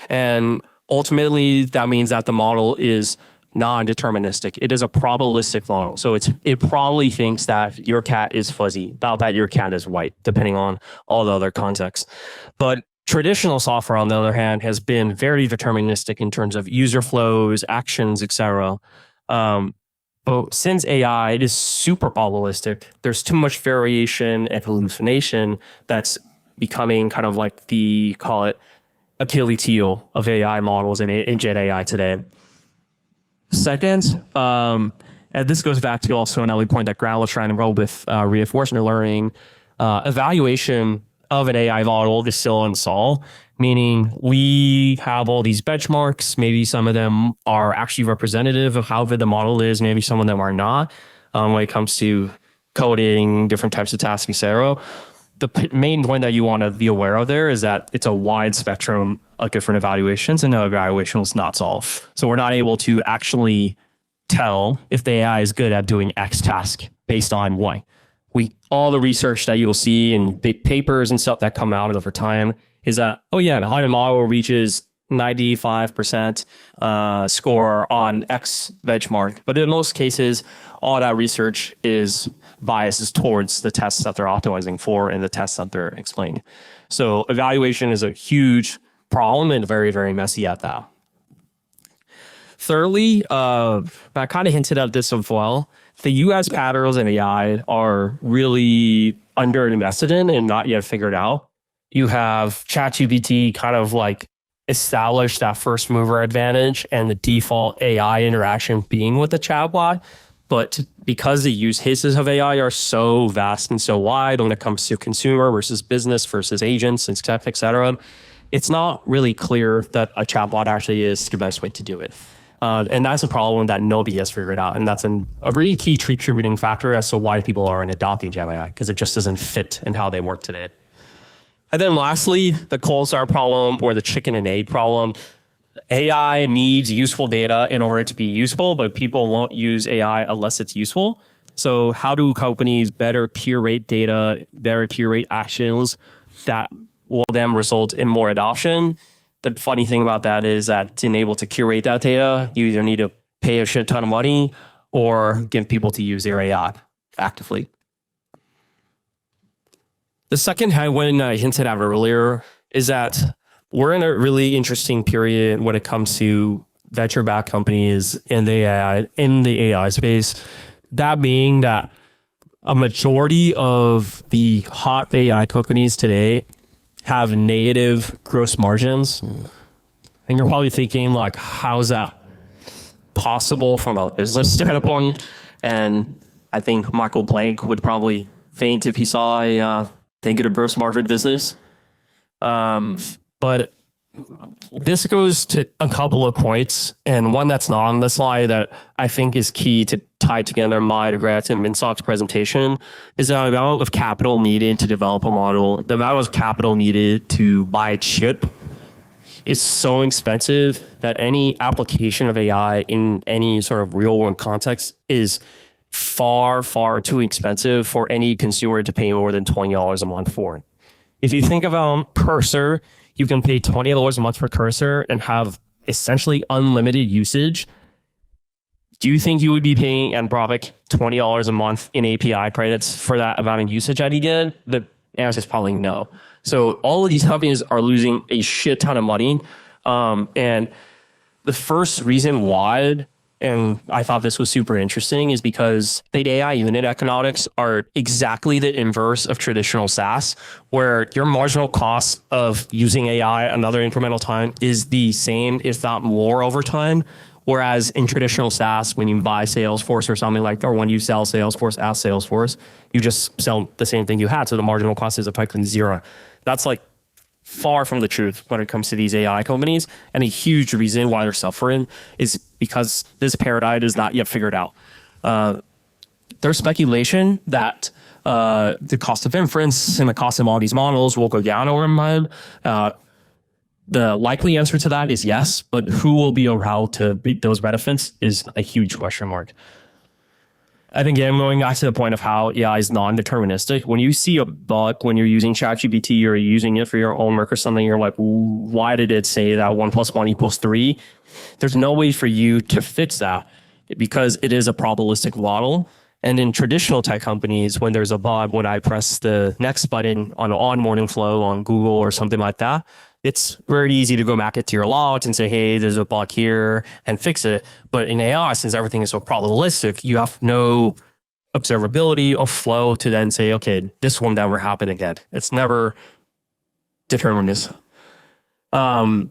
And ultimately, that means that the model is non-deterministic. It is a probabilistic model. So it probably thinks that your cat is fuzzy, not that your cat is white, depending on all the other contexts. But traditional software, on the other hand, has been very deterministic in terms of user flows, actions, etc. But since AI, it is super probabilistic. There's too much variation and hallucination that's becoming kind of like the, call it, Achilles heel of AI models in Gen AI today. Second, and this goes back to also an early point that Grant was trying to roll with reinforcement learning, evaluation of an AI model is still unsolved, meaning we have all these benchmarks. Maybe some of them are actually representative of how good the model is. Maybe some of them are not when it comes to coding, different types of tasks, etc. The main point that you want to be aware of there is that it's a wide spectrum of different evaluations, and no evaluation was not solved. So we're not able to actually tell if the AI is good at doing X task based on Y. All the research that you'll see in big papers and stuff that come out over time is that, oh yeah, the high model reaches 95% score on X benchmark. But in most cases, all that research is biases towards the tests that they're optimizing for and the tests that they're explaining. So evaluation is a huge problem and very, very messy at that. Thirdly, I kind of hinted at this as well. The US patterns in AI are really underinvested in and not yet figured out. You have ChatGPT kind of like established that first mover advantage and the default AI interaction being with the chatbot. But because the use cases of AI are so vast and so wide when it comes to consumer versus business versus agents, et cetera, it's not really clear that a chatbot actually is the best way to do it. And that's a problem that nobody has figured out. And that's a really key contributing factor as to why people aren't adopting Gen AI, because it just doesn't fit in how they work today. And then lastly, the cold start problem or the chicken and egg problem. AI needs useful data in order to be useful, but people won't use AI unless it's useful. So how do companies better curate data, better curate actions that will then result in more adoption? The funny thing about that is that to enable to curate that data, you either need to pay a shit ton of money or get people to use their AI actively. The second headwind I hinted at earlier is that we're in a really interesting period when it comes to venture-backed companies in the AI space. That being that a majority of the hot AI companies today have negative gross margins. And you're probably thinking, like, how's that possible from a business standpoint? And I think Michael Blank would probably faint if he saw a negative gross margin business. But this goes to a couple of points, and one that's not on the slide that I think is key to tie together my, Grant, and Minsok's presentation is the amount of capital needed to develop a model. The amount of capital needed to buy a chip is so expensive that any application of AI in any sort of real world context is far, far too expensive for any consumer to pay more than $20 a month for. If you think about Cursor, you can pay $20 a month for Cursor and have essentially unlimited usage. Do you think you would be paying Anthropic $20 a month in API credits for that amount of usage that he did? The answer is probably no. So all of these companies are losing a shit ton of money. And the first reason why, and I thought this was super interesting, is because the AI unit economics are exactly the inverse of traditional SaaS, where your marginal cost of using AI another incremental time is the same, if not more over time. Whereas in traditional SaaS, when you buy Salesforce or something like that, or when you sell Salesforce as Salesforce, you just sell the same thing you had. So the marginal cost is effectively zero. That's like far from the truth when it comes to these AI companies. And a huge reason why they're suffering is because this paradigm is not yet figured out. there's speculation that the cost of inference and the cost of all these models will go down over time. The likely answer to that is yes, but who will be around to beat those benefits is a huge question mark. I think again, going back to the point of how AI is non-deterministic, when you see a bug, when you're using ChatGPT or using it for your own work or something, you're like, why did it say that 1 + 1 = 3? There's no way for you to fix that because it is a probabilistic model. And in traditional tech companies, when there's a bug, when I press the next button on morning flow on Google or something like that, it's very easy to go back into your logs and say, hey, there's a bug here and fix it. But in AI, since everything is so probabilistic, you have no observability or flow to then say, okay, this will never happen again. It's never deterministic. And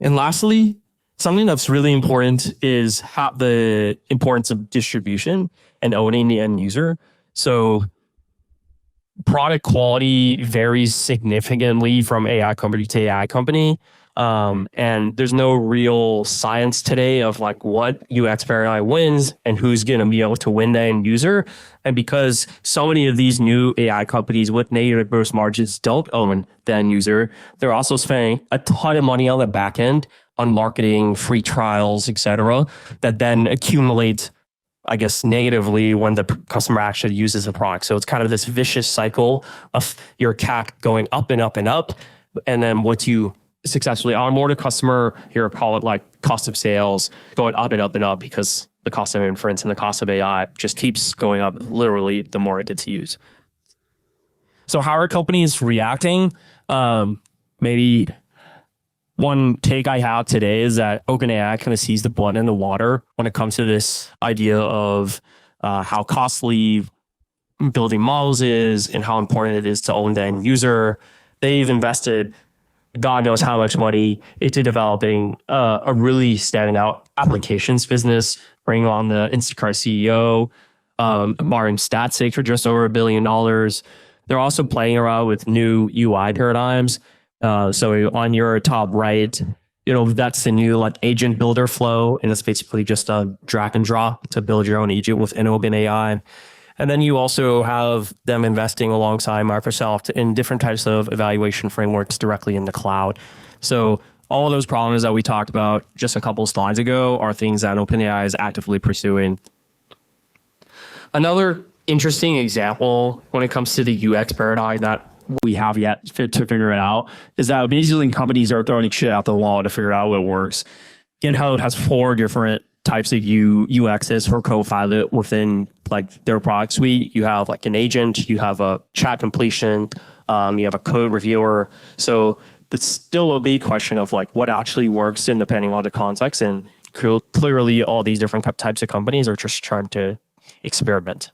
lastly, something that's really important is the importance of distribution and owning the end user. So product quality varies significantly from AI company to AI company. And there's no real science today of like what UX paradigm wins and who's going to be able to win the end user. And because so many of these new AI companies with negative gross margins don't own the end user, they're also spending a ton of money on the back end on marketing, free trials, etc., that then accumulate, I guess, negatively when the customer actually uses the product. So it's kind of this vicious cycle of your CAC going up and up and up. And then once you successfully onboard a customer, here, call it like cost of sales, going up and up and up because the cost of inference and the cost of AI just keeps going up literally the more it gets used. So how are companies reacting? Maybe one take I have today is that OpenAI kind of sees the blood in the water when it comes to this idea of how costly building models is and how important it is to own the end user. They've invested God knows how much money into developing a really standing out applications business, bringing on the Instacart CEO, Martin Statsik for just over $1 billion. They're also playing around with new UI paradigms. So on your top right, that's the new like agent builder flow, and it's basically just a drag and drop to build your own agent within OpenAI. And then you also have them investing alongside Microsoft in different types of evaluation frameworks directly in the cloud. So all of those problems that we talked about just a couple of slides ago are things that OpenAI is actively pursuing. Another interesting example when it comes to the UX paradigm that we have yet to figure it out is that basically companies are throwing shit out the wall to figure out what works. GitHub has 4 different types of UXs for Copilot within like their product suite. You have like an agent, you have a chat completion, you have a code reviewer. So it's still a big question of like what actually works and depending on the context. And clearly all these different types of companies are just trying to experiment.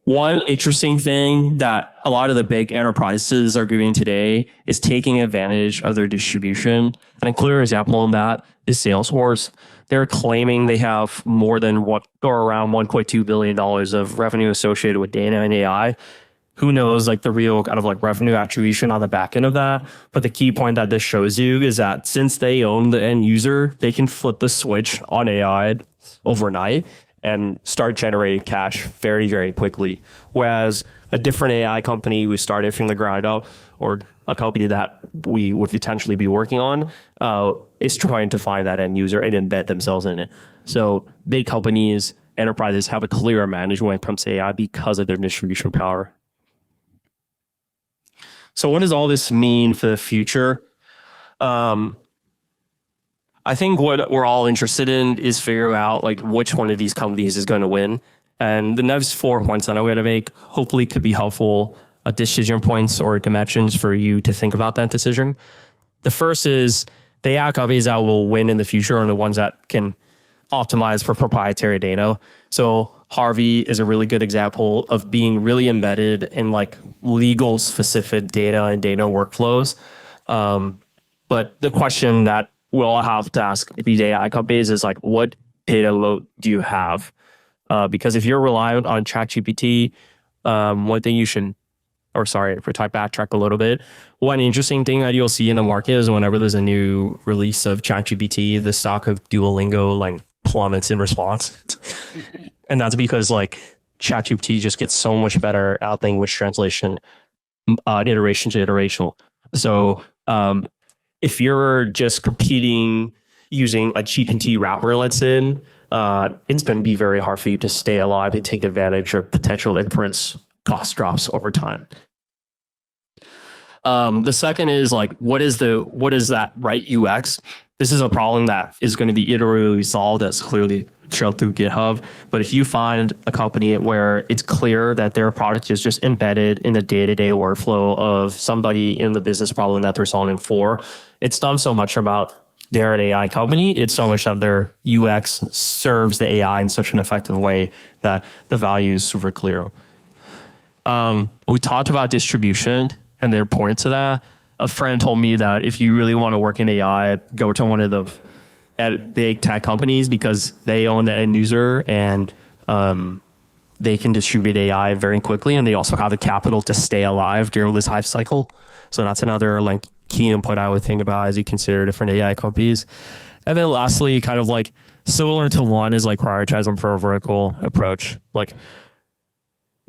One interesting thing that a lot of the big enterprises are doing today is taking advantage of their distribution. And a clear example of that is Salesforce. They're claiming they have more than around $1.2 billion of revenue associated with data and AI. Who knows like the real kind of like revenue attribution on the back end of that. But the key point that this shows you is that since they own the end user, they can flip the switch on AI overnight and start generating cash very, very quickly. Whereas a different AI company we started from the ground up, or a company that we would potentially be working on, is trying to find that end user and embed themselves in it. So big companies, enterprises have a clear advantage when it comes to AI because of their distribution power. So what does all this mean for the future? I think what we're all interested in is figuring out like which one of these companies is going to win. And the next 4 points that I'm going to make hopefully could be helpful decision points or dimensions for you to think about that decision. The first is the AI companies that will win in the future are the ones that can optimize for proprietary data. So Harvey is a really good example of being really embedded in like legal specific data and data workflows. But the question that we'll have to ask these AI companies is like, what data load do you have? Because if you're reliant on ChatGPT, one thing you should, if I backtrack a little bit, one interesting thing that you'll see in the market is whenever there's a new release of ChatGPT, the stock of Duolingo like plummets in response. And that's because like ChatGPT just gets so much better at language translation, iteration to iterational. So if you're just competing using a GPT wrapper, let's say, it's going to be very hard for you to stay alive and take advantage of potential inference cost drops over time. The second is like, what is that right UX? This is a problem that is going to be iteratively solved, that's clearly shown through GitHub. But if you find a company where it's clear that their product is just embedded in the day-to-day workflow of somebody in the business problem that they're solving for, it's not so much about they're an AI company, it's so much that their UX serves the AI in such an effective way that the value is super clear. We talked about distribution and the importance of that. A friend told me that if you really want to work in AI, go to one of the big tech companies because they own the end user and they can distribute AI very quickly, and they also have the capital to stay alive during this hype cycle. So that's another like key input I would think about as you consider different AI companies. And then lastly, kind of like similar to one is like prioritizing for a vertical approach. Like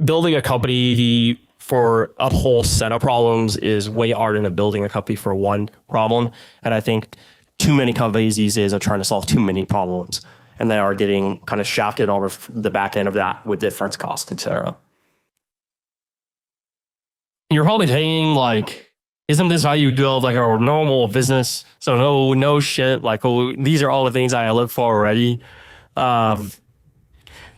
building a company for a whole set of problems is way harder than building a company for one problem. And I think too many companies these days are trying to solve too many problems, and they are getting kind of shafted over the back end of that with difference costs, etc. You're probably thinking like, isn't this how you build like a normal business? So no shit. Like, oh, these are all the things I look for already.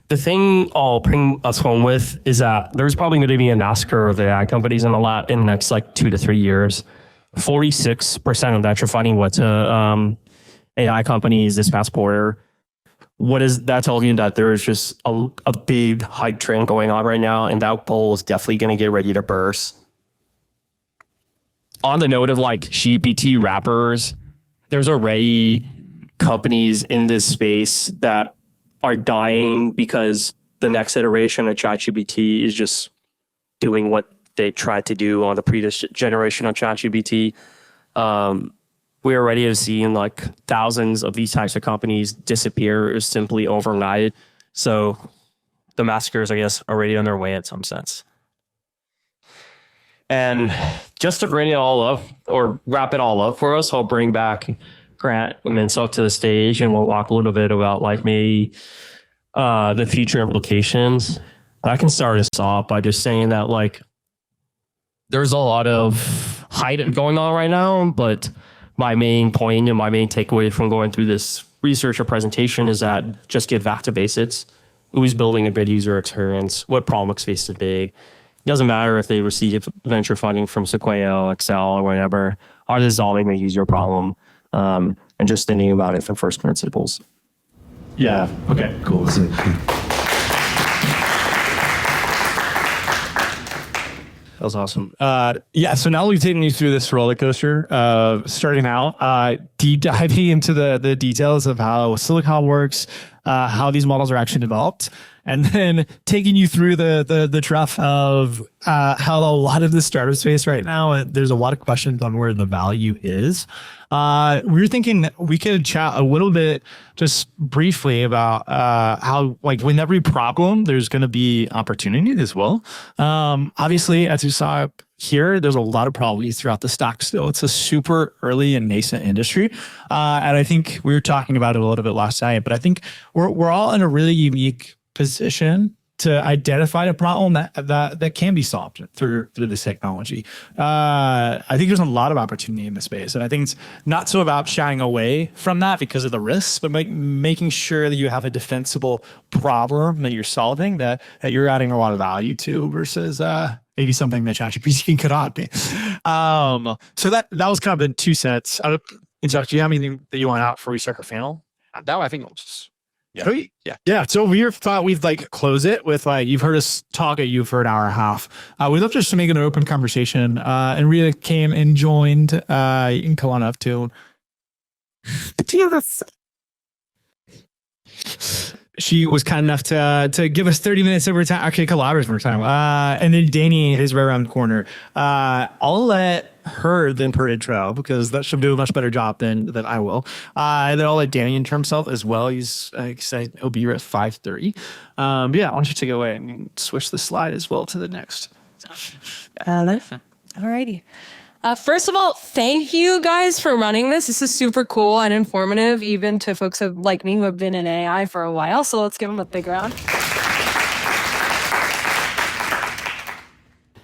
The thing I'll bring us home with is that there's probably going to be a massacre of the AI companies in the next like 2 to 3 years. 46% of that you're finding what's AI companies this past quarter. What is that telling you? That there is just a big hype trend going on right now, and that bull is definitely going to get ready to burst. On the note of like GPT wrappers, there's already companies in this space that are dying because the next iteration of ChatGPT is just doing what they tried to do on the previous generation of ChatGPT. We already have seen like thousands of these types of companies disappear simply overnight. So the massacres, I guess, already on their way in some sense. And just to bring it all up or wrap it all up for us, I'll bring back Grant and Minsook to the stage, and we'll talk a little bit about like maybe the future implications. I can start us off by just saying that like there's a lot of hype going on right now, but my main point and my main takeaway from going through this research or presentation is that just get back to basics. Who's building a good user experience? What problems face the big? It doesn't matter if they receive venture funding from Sequoia, Excel, or whatever. Are they solving a user problem? And just thinking about it from first principles. Yeah. Okay, cool. That was awesome. Yeah, so now we've taken you through this roller coaster, starting out, deep diving into the details of how silicon works, how these models are actually developed, and then taking you through the trough of how a lot of the startup space right now, there's a lot of questions on where the value is. We were thinking that we could chat a little bit just briefly about how, like, with every problem, there's going to be opportunity as well. Obviously, as you saw here, there's a lot of problems throughout the stack still. It's a super early and nascent industry. And I think we were talking about it a little bit last night, but I think we're all in a really unique position to identify a problem that can be solved through this technology. I think there's a lot of opportunity in the space, and I think it's not so about shying away from that because of the risks, but making sure that you have a defensible problem that you're solving that you're adding a lot of value to versus maybe something that ChatGPT cannot be. So that was kind of in two sets. Do you have anything that you want out before we start our panel? That I think we'll just Yeah. So we thought we'd like close it with like, you've heard us talk at you for an hour and a half. We'd love just to make an open conversation. And Rita came and joined. You can come on up too. she was kind enough to give us 30 minutes of her time. Okay, a couple hours of her time. And then Danny is right around the corner. I'll let her then per intro because that should do a much better job than I will. And then I'll let Danny intro himself as well. He's excited. He'll be here at 5:30. Yeah, why don't you take it away and switch the slide as well to the next. Alrighty. First of all, thank you guys for running this. This is super cool and informative, even to folks like me who have been in AI for a while. So let's give them a big round.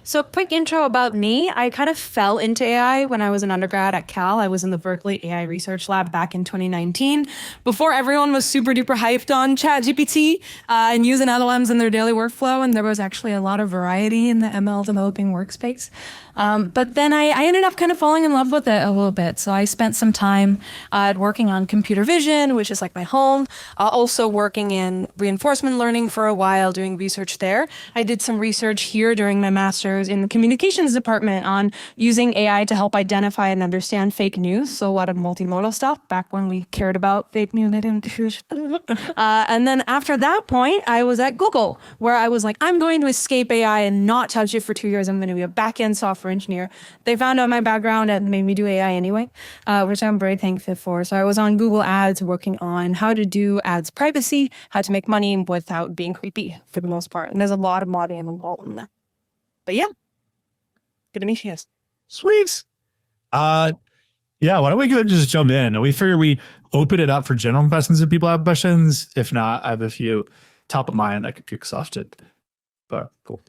So a quick intro about me. I kind of fell into AI when I was an undergrad at Cal. I was in the Berkeley AI Research Lab back in 2019, before everyone was super duper hyped on ChatGPT and using LLMs in their daily workflow. And there was actually a lot of variety in the ML developing workspace. But then I ended up kind of falling in love with it a little bit. So I spent some time working on computer vision, which is like my home, also working in reinforcement learning for a while, doing research there. I did some research here during my master's in the communications department on using AI to help identify and understand fake news. So a lot of multimodal stuff back when we cared about fake news. And then after that point, I was at Google, where I was like, I'm going to escape AI and not touch it for 2 years. I'm going to be a back-end software engineer. They found out my background and made me do AI anyway, which I'm very thankful for. So I was on Google Ads working on how to do ads privacy, how to make money without being creepy for the most part. And there's a lot of modding involved in that. But yeah, good to meet you guys. Sweet. Yeah, why don't we go just jump in? We figure we open it up for general questions if people have questions. If not, I have a few top of mind I could kick us off to. But cool.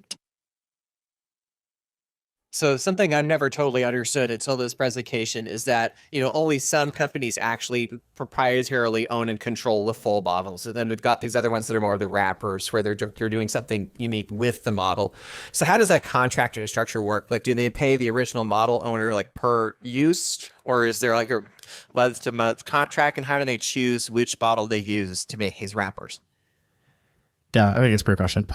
So something I've never totally understood until this presentation is that, only some companies actually proprietarily own and control the full model. So then we've got these other ones that are more the wrappers where they're doing something unique with the model. So how does that contract or structure work? Like, do they pay the original model owner like per use, or is there like a month-to-month contract, and how do they choose which model they use to make his wrappers? Yeah, I think it's a great question.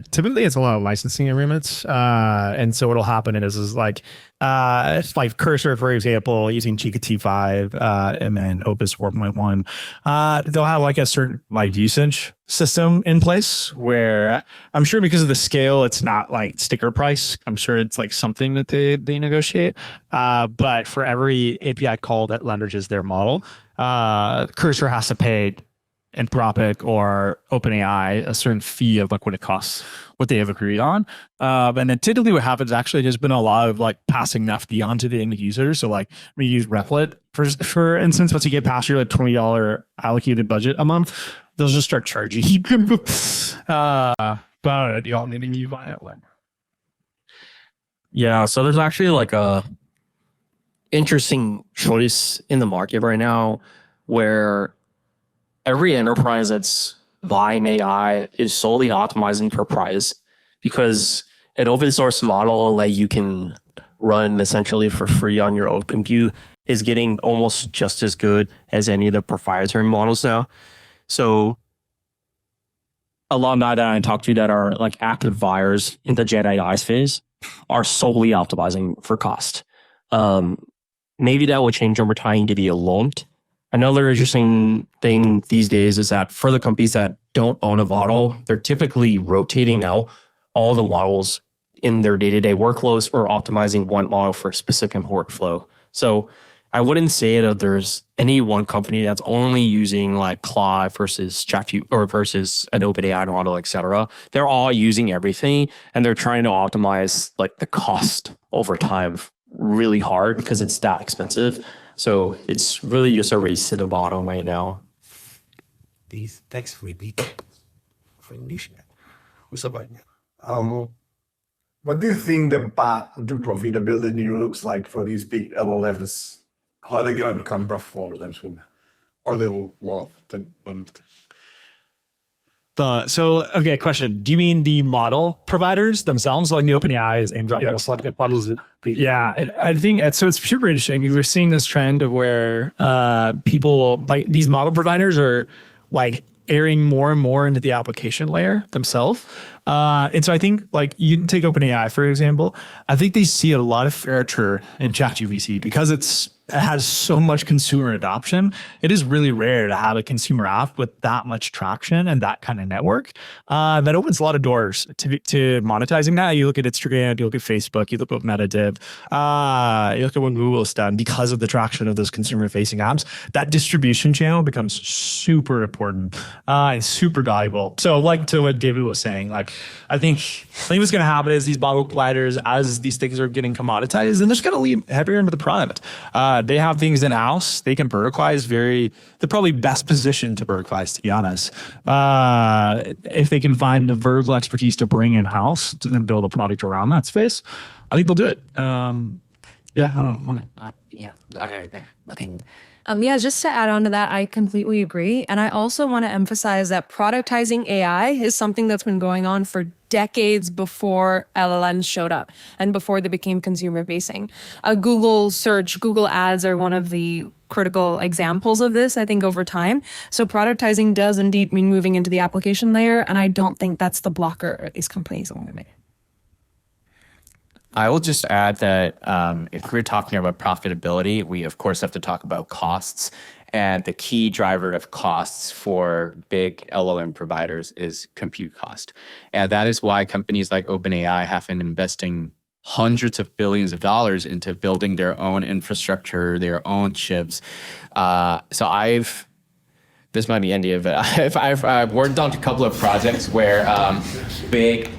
Typically, it's a lot of licensing agreements. And so what'll happen is like, it's like Cursor, for example, using GPT-5 and then Opus 4.1. They'll have like a certain like usage system in place where I'm sure because of the scale, it's not like sticker price. I'm sure it's like something that they negotiate. But for every API call that leverages their model, Cursor has to pay Anthropic or OpenAI a certain fee of like what it costs, what they have agreed on. And then typically what happens, actually, there's been a lot of like passing that fee on to the end user. So like we use Replit for instance, once you get past your like $20 allocated budget a month, they'll just start charging you. But y'all need to buy it. Yeah, so there's actually like a interesting choice in the market right now where every enterprise that's buying AI is solely optimizing for price, because an open source model that you can run essentially for free on your open compute is getting almost just as good as any of the proprietary models now. So alumni that I talk to that are like active buyers in the Gen AI space are solely optimizing for cost. Maybe that will change over time to be a lumped. Another interesting thing these days is that for the companies that don't own a model, they're typically rotating out all the models in their day-to-day workflows or optimizing one model for a specific workflow. So I wouldn't say that there's any one company that's only using like Claude versus ChatGPT or versus an OpenAI model, et cetera. They're all using everything and they're trying to optimize like the cost over time really hard because it's that expensive. So it's really just a race to the bottom right now. Thanks for what do you think the path to profitability looks like for these big LLMs? How are they going to become profitable soon? Or they will well, okay, question. Do you mean the model providers themselves, like the OpenAIs and models? Yeah, I think so. It's super interesting. We're seeing this trend of where people like these model providers are like airing more and more into the application layer themselves. And so I think like you can take OpenAI, for example. I think they see a lot of furniture in ChatGPT because it has so much consumer adoption. It is really rare to have a consumer app with that much traction and that kind of network. That opens a lot of doors to monetizing that. You look at Instagram, you look at Facebook, you look at what Meta did, you look at what Google's done because of the traction of those consumer-facing apps. That distribution channel becomes super important and super valuable. So, like to what David was saying, like I think what's going to happen is these model providers, as these things are getting commoditized, and they're just going to lean heavier into the product. They have things in house. They can verticalize they're probably best positioned to verticalize, to be honest. If they can find the vertical expertise to bring in house to then build a product around that space, I think they'll do it. Yeah, I don't know. Yeah, just to add on to that, I completely agree. And I also want to emphasize that productizing AI is something that's been going on for decades before LLMs showed up and before they became consumer facing. Google search, Google ads are one of the critical examples of this, I think, over time. So productizing does indeed mean moving into the application layer. And I don't think that's the blocker these companies want to make. I will just add that if we're talking about profitability, we of course have to talk about costs. And the key driver of costs for big LLM providers is compute cost. And that is why companies like OpenAI have been investing hundreds of billions of dollars into building their own infrastructure, their own chips. This might be India, but I've worked on a couple of projects where big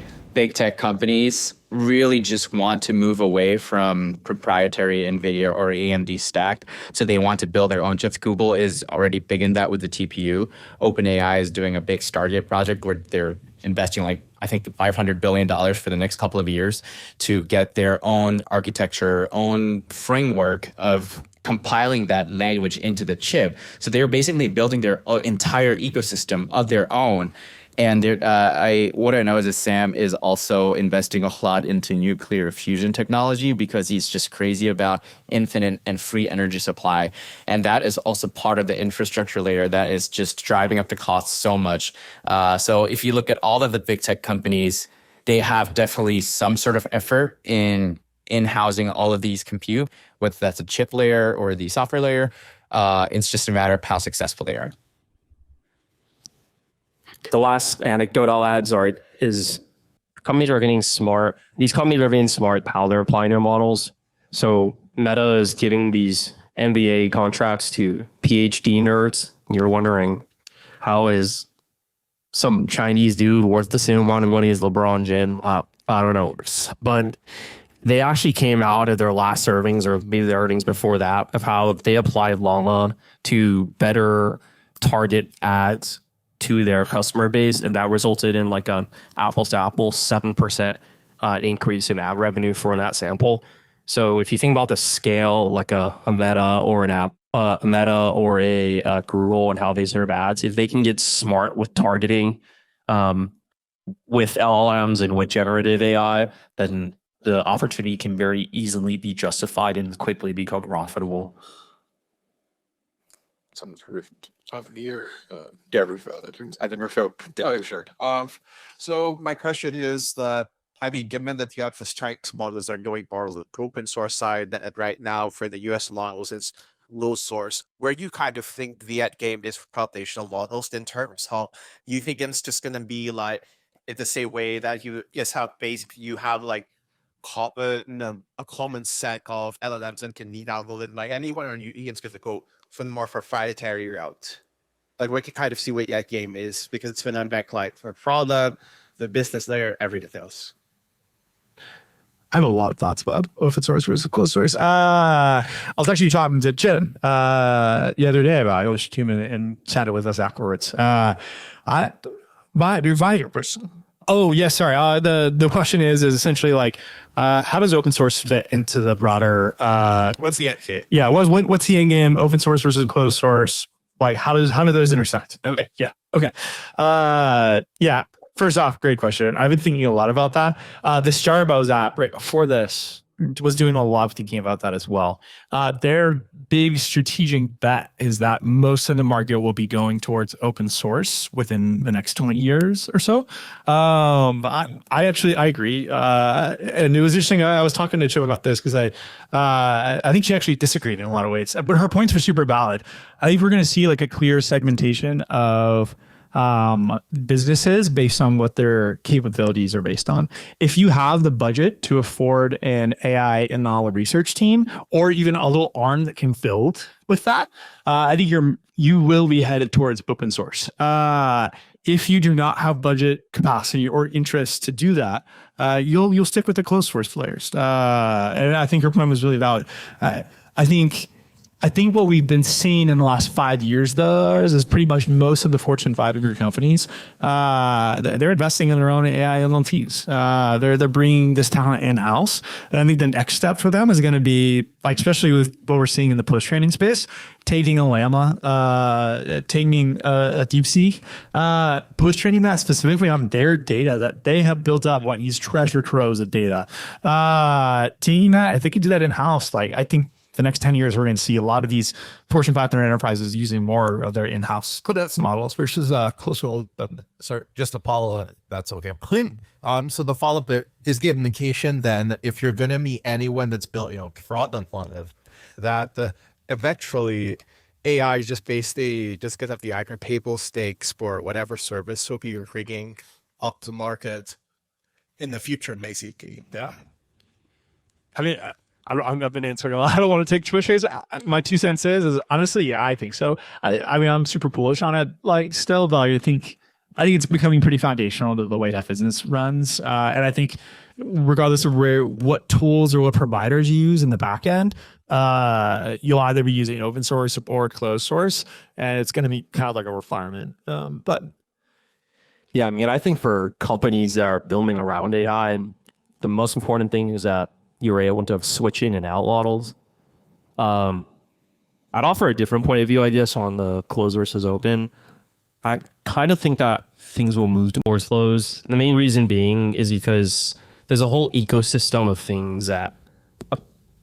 tech companies really just want to move away from proprietary NVIDIA or AMD stack. So they want to build their own chips. Google is already big in that with the TPU. OpenAI is doing a big Stargate project where they're investing I think $500 billion for the next couple of years to get their own architecture, own framework of compiling that language into the chip. So they're basically building their entire ecosystem of their own. And what I know is that Sam is also investing a lot into nuclear fusion technology because he's just crazy about infinite and free energy supply. And that is also part of the infrastructure layer that is just driving up the costs so much. So if you look at all of the big tech companies, they have definitely some sort of effort in housing all of these compute, whether that's a chip layer or the software layer. It's just a matter of how successful they are. The last anecdote I'll add is companies are getting smart. These companies are getting smart how they're applying their models. So Meta is giving these MBA contracts to PhD nerds. You're wondering, how is some Chinese dude worth the same amount of money as LeBron James? I don't know. But they actually came out of their last earnings, or maybe the earnings before that, of how they applied Lala to better target ads to their customer base, and that resulted in like an apples to apples 7% increase in ad revenue for that sample. So if you think about the scale, like a Meta or a Google and how they serve ads, if they can get smart with targeting with LLMs and with generative AI, then the opportunity can very easily be justified and quickly become profitable. So my question is that, I mean, given that the Atlas Chinese models are going more on the open source side, that right now for the US models it's low source, where you kind of think the end game is for foundational models in terms how you think it's just going to be like in the same way that you just have basically you have like a common set of LLMs and can need algorithm, like anyone on it's going to go for the more proprietary route. Like we can kind of see what that game is because it's been unbacked like for product, the business layer, everything else. I have a lot of thoughts about open source versus closed source. I was actually talking to Jen the other day about it. She came in and chatted with us afterwards. Oh, yes, sorry. The question is essentially like, how does open source fit into the broader? What's the end game? Yeah, what's the end game? Open source versus closed source. Like, how do those intersect? Okay, yeah, okay, yeah. First off, great question. I've been thinking a lot about that. The Starbucks app right before this was doing a lot of thinking about that as well. Their big strategic bet is that most of the market will be going towards open source within the next 20 years or so. I agree. And it was interesting. I was talking to Cho about this because I think she actually disagreed in a lot of ways, but her points were super valid. I think we're going to see like a clear segmentation of businesses based on what their capabilities are based on. If you have the budget to afford an AI and knowledge research team, or even a little arm that can build with that, I think you will be headed towards open source. If you do not have budget capacity or interest to do that, you'll stick with the closed source players. And I think your point was really valid. I think what we've been seeing in the last 5 years, though, is pretty much most of the Fortune 500 companies, they're investing in their own AI LLMs. They're bringing this talent in-house. And I think the next step for them is going to be, like, especially with what we're seeing in the post-training space, taking a Llama, taking a DeepSeek, post-training that specifically on their data that they have built up, these treasure troves of data. Taking that, if they could do that in-house, like, I think the next 10 years, we're going to see a lot of these Fortune 500 enterprises using more of their in-house models versus close. Sorry, just to follow up, that's okay. So the follow-up there is the indication then if you're going to meet anyone that's built, fraudulent, that eventually AI is just basically just get up the either table stakes for whatever service so you're bringing up to market in the future, basically. Yeah. I mean, I've been answering a lot. I don't want to take Twitch's. My 2 cents is honestly, yeah, I think so. I mean, I'm super bullish on it. Like, still, though, I think it's becoming pretty foundational to the way that business runs. And I think, regardless of what tools or what providers you use in the back end, you'll either be using open source or closed source, and it's going to be kind of like a requirement. But Yeah, I mean, I think for companies that are building around AI, the most important thing is that you're able to have switching and out models. I'd offer a different point of view, I guess, on the closed versus open. I kind of think that things will move towards closed. The main reason being is because there's a whole ecosystem of things that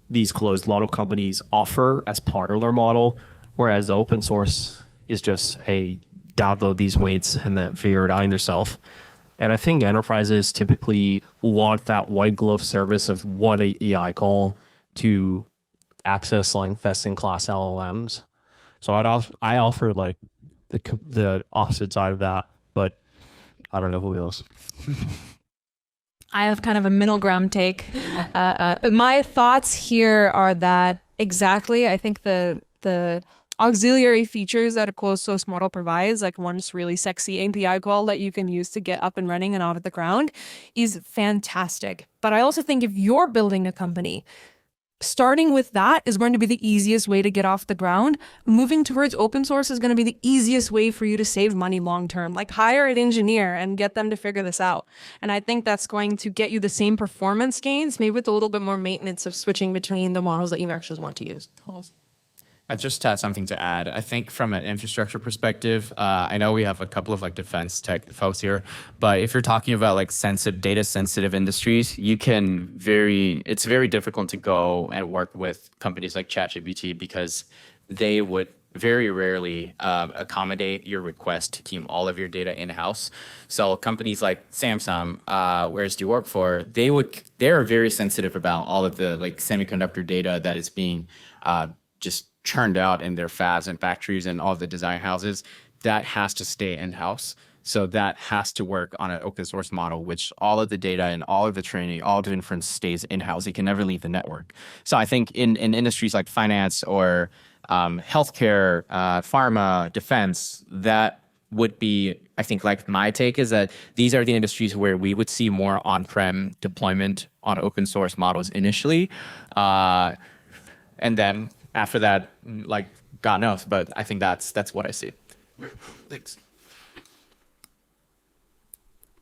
these closed model companies offer as part of their model, whereas the open source is just, hey, download these weights and then figure it out yourself. And I think enterprises typically want that white glove service of one AI call to access like best-in-class LLMs. So I offer like the opposite side of that, but I don't know who else. I have kind of a middle ground take. My thoughts here are that exactly, I think the auxiliary features that a closed source model provides, like one really sexy API call that you can use to get up and running and out of the ground, is fantastic. But I also think if you're building a company, starting with that is going to be the easiest way to get off the ground. Moving towards open source is going to be the easiest way for you to save money long term. Like, hire an engineer and get them to figure this out. And I think that's going to get you the same performance gains, maybe with a little bit more maintenance of switching between the models that you actually want to use. I just had something to add. I think from an infrastructure perspective, I know we have a couple of like defense tech folks here, but if you're talking about like data sensitive industries, it's very difficult to go and work with companies like ChatGPT because they would very rarely accommodate your request to keep all of your data in-house. So companies like Samsung, whereas do you work for, they're very sensitive about all of the like semiconductor data that is being just churned out in their fabs and factories and all of the design houses. That has to stay in-house. So that has to work on an open source model, which all of the data and all of the training, all of the inference stays in-house. It can never leave the network. So I think in industries like finance or healthcare, pharma, defense, that would be, I think, like my take is that these are the industries where we would see more on-prem deployment on open source models initially. And then after that, like, God knows, but I think that's what I see. Thanks.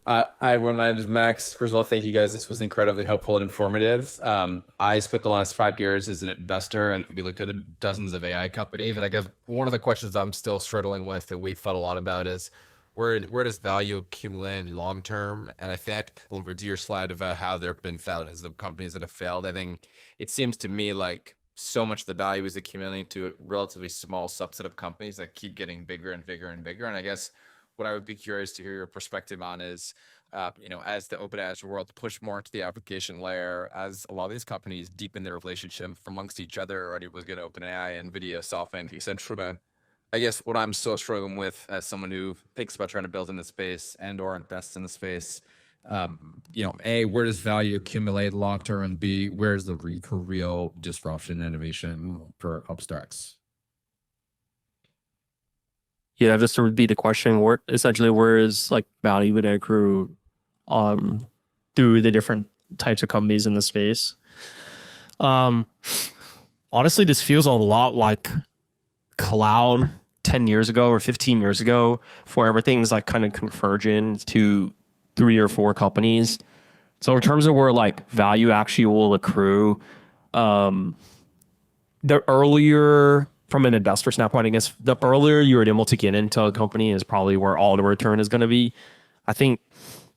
Hi, everyone. My name is Max. First of all, thank you guys. This was incredibly helpful and informative. I spent the last 5 years as an investor, and we looked at dozens of AI companies. And I guess one of the questions I'm still struggling with that we've thought a lot about is, where does value accumulate long term? And I think over to your slide about how there have been failures, the companies that have failed. I think it seems to me like so much of the value is accumulating to a relatively small subset of companies that keep getting bigger and bigger and bigger. And I guess what I would be curious to hear your perspective on is, as the open edge world push more into the application layer, as a lot of these companies deepen their relationship amongst each other, already was good OpenAI, NVIDIA, SoftBank, etc. I guess what I'm still struggling with as someone who thinks about trying to build in the space and or invest in the space, A, where does value accumulate long term, and B, where's the real disruption and innovation for upstarts? Yeah, just to repeat the question, where is like value would accrue through the different types of companies in the space? Honestly, this feels a lot like cloud 10 years ago or 15 years ago, where everything's like kind of converging to 3 or 4 companies. So in terms of where like value actually will accrue, the earlier, from an investor standpoint, I guess the earlier you're able to get into a company is probably where all the return is going to be. I think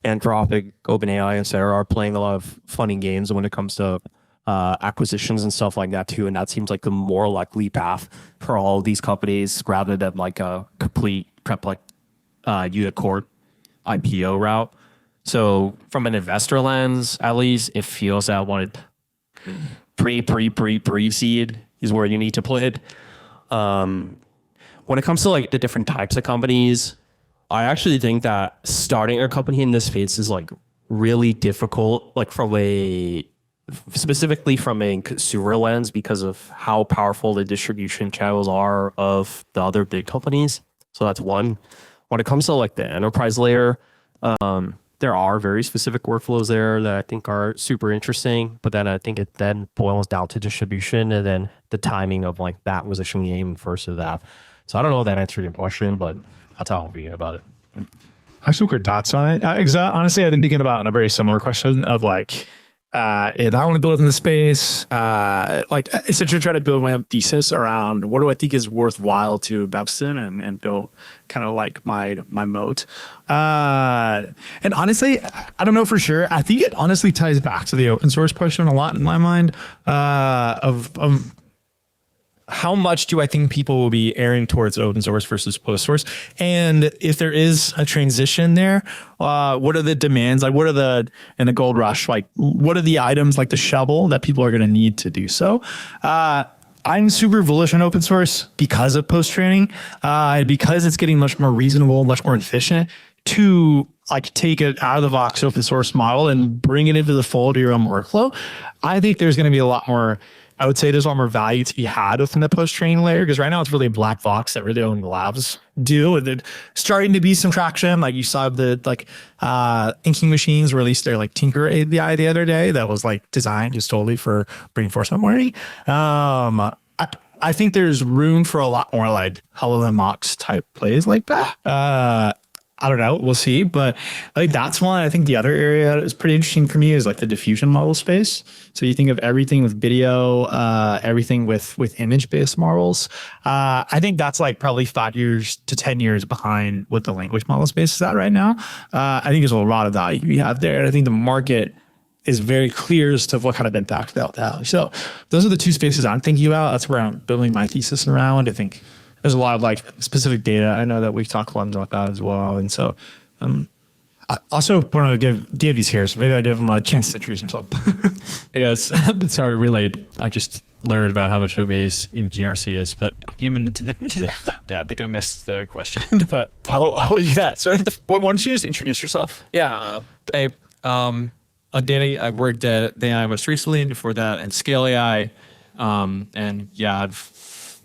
Anthropic, OpenAI, etc. are playing a lot of funny games when it comes to acquisitions and stuff like that too. And that seems like the more likely path for all of these companies rather than like a complete prep like unicorn IPO route. So from an investor lens, at least, it feels that one pre-seed is where you need to play it. When it comes to like the different types of companies, I actually think that starting a company in this space is like really difficult, like specifically from a consumer lens, because of how powerful the distribution channels are of the other big companies. So that's one. When it comes to like the enterprise layer, there are very specific workflows there that I think are super interesting, but then I think it then boils down to distribution and then the timing of like that acquisition game versus that. So I don't know if that answered your question, but that's how I'm feeling about it. I have some quick thoughts on it. Honestly, I've been thinking about a very similar question of like, if I want to build in the space, like essentially try to build my own thesis around what do I think is worthwhile to invest in and build kind of like my moat. And honestly, I don't know for sure. I think it honestly ties back to the open source question a lot in my mind, of how much do I think people will be erring towards open source versus closed source? And if there is a transition there, what are the demands? Like what are in the gold rush, like what are the items like the shovel that people are going to need to do so? I'm super bullish on open source because of post-training, because it's getting much more reasonable, much more efficient to like take it out of the box open source model and bring it into the fold of your own workflow. I think there's going to be a lot more, I would say there's a lot more value to be had within the post-training layer, because right now it's really a black box that really only labs do. And then starting to be some traction, like you saw the like inking machines released their like Tinker API the other day that was like designed just totally for reinforcement learning. I think there's room for a lot more like HoloLens mocks type plays like that. I don't know. We'll see. But like that's one. I think the other area that is pretty interesting for me is like the diffusion model space. So you think of everything with video, everything with image-based models. I think that's like probably 5 years to 10 years behind what the language model space is at right now. I think there's a lot of value we have there. And I think the market is very clear as to what kind of impact they'll have. So those are the two spaces I'm thinking about. That's where I'm building my thesis around. I think there's a lot of like specific data. I know that we've talked a lot about that as well. And so I also want to give Davies here, so maybe I give him a chance to introduce himself. Yes, sorry, relayed. I just learned about how much OBA's in GRC is, but human, yeah, they don't miss the question. But how is that? So why don't you just introduce yourself? Yeah, I'm Danny. I worked at AI most recently, and before that, and Scale AI. And yeah, I've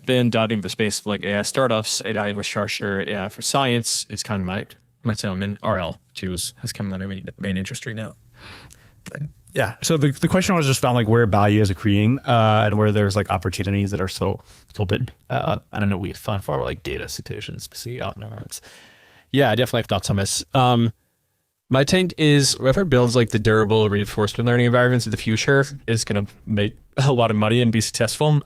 been dotting the space of like AI startups, AI infrastructure, AI for science. It's kind of my say I'm in RL too has come out of the main interest right now. Yeah. So the question was just found like where value is accruing, and where there's like opportunities that are still big. I don't know. We found for like data citations, see out in our hearts. Yeah, I definitely have thoughts on this. My take is whoever builds like the durable reinforcement learning environments of the future is going to make a lot of money and be successful.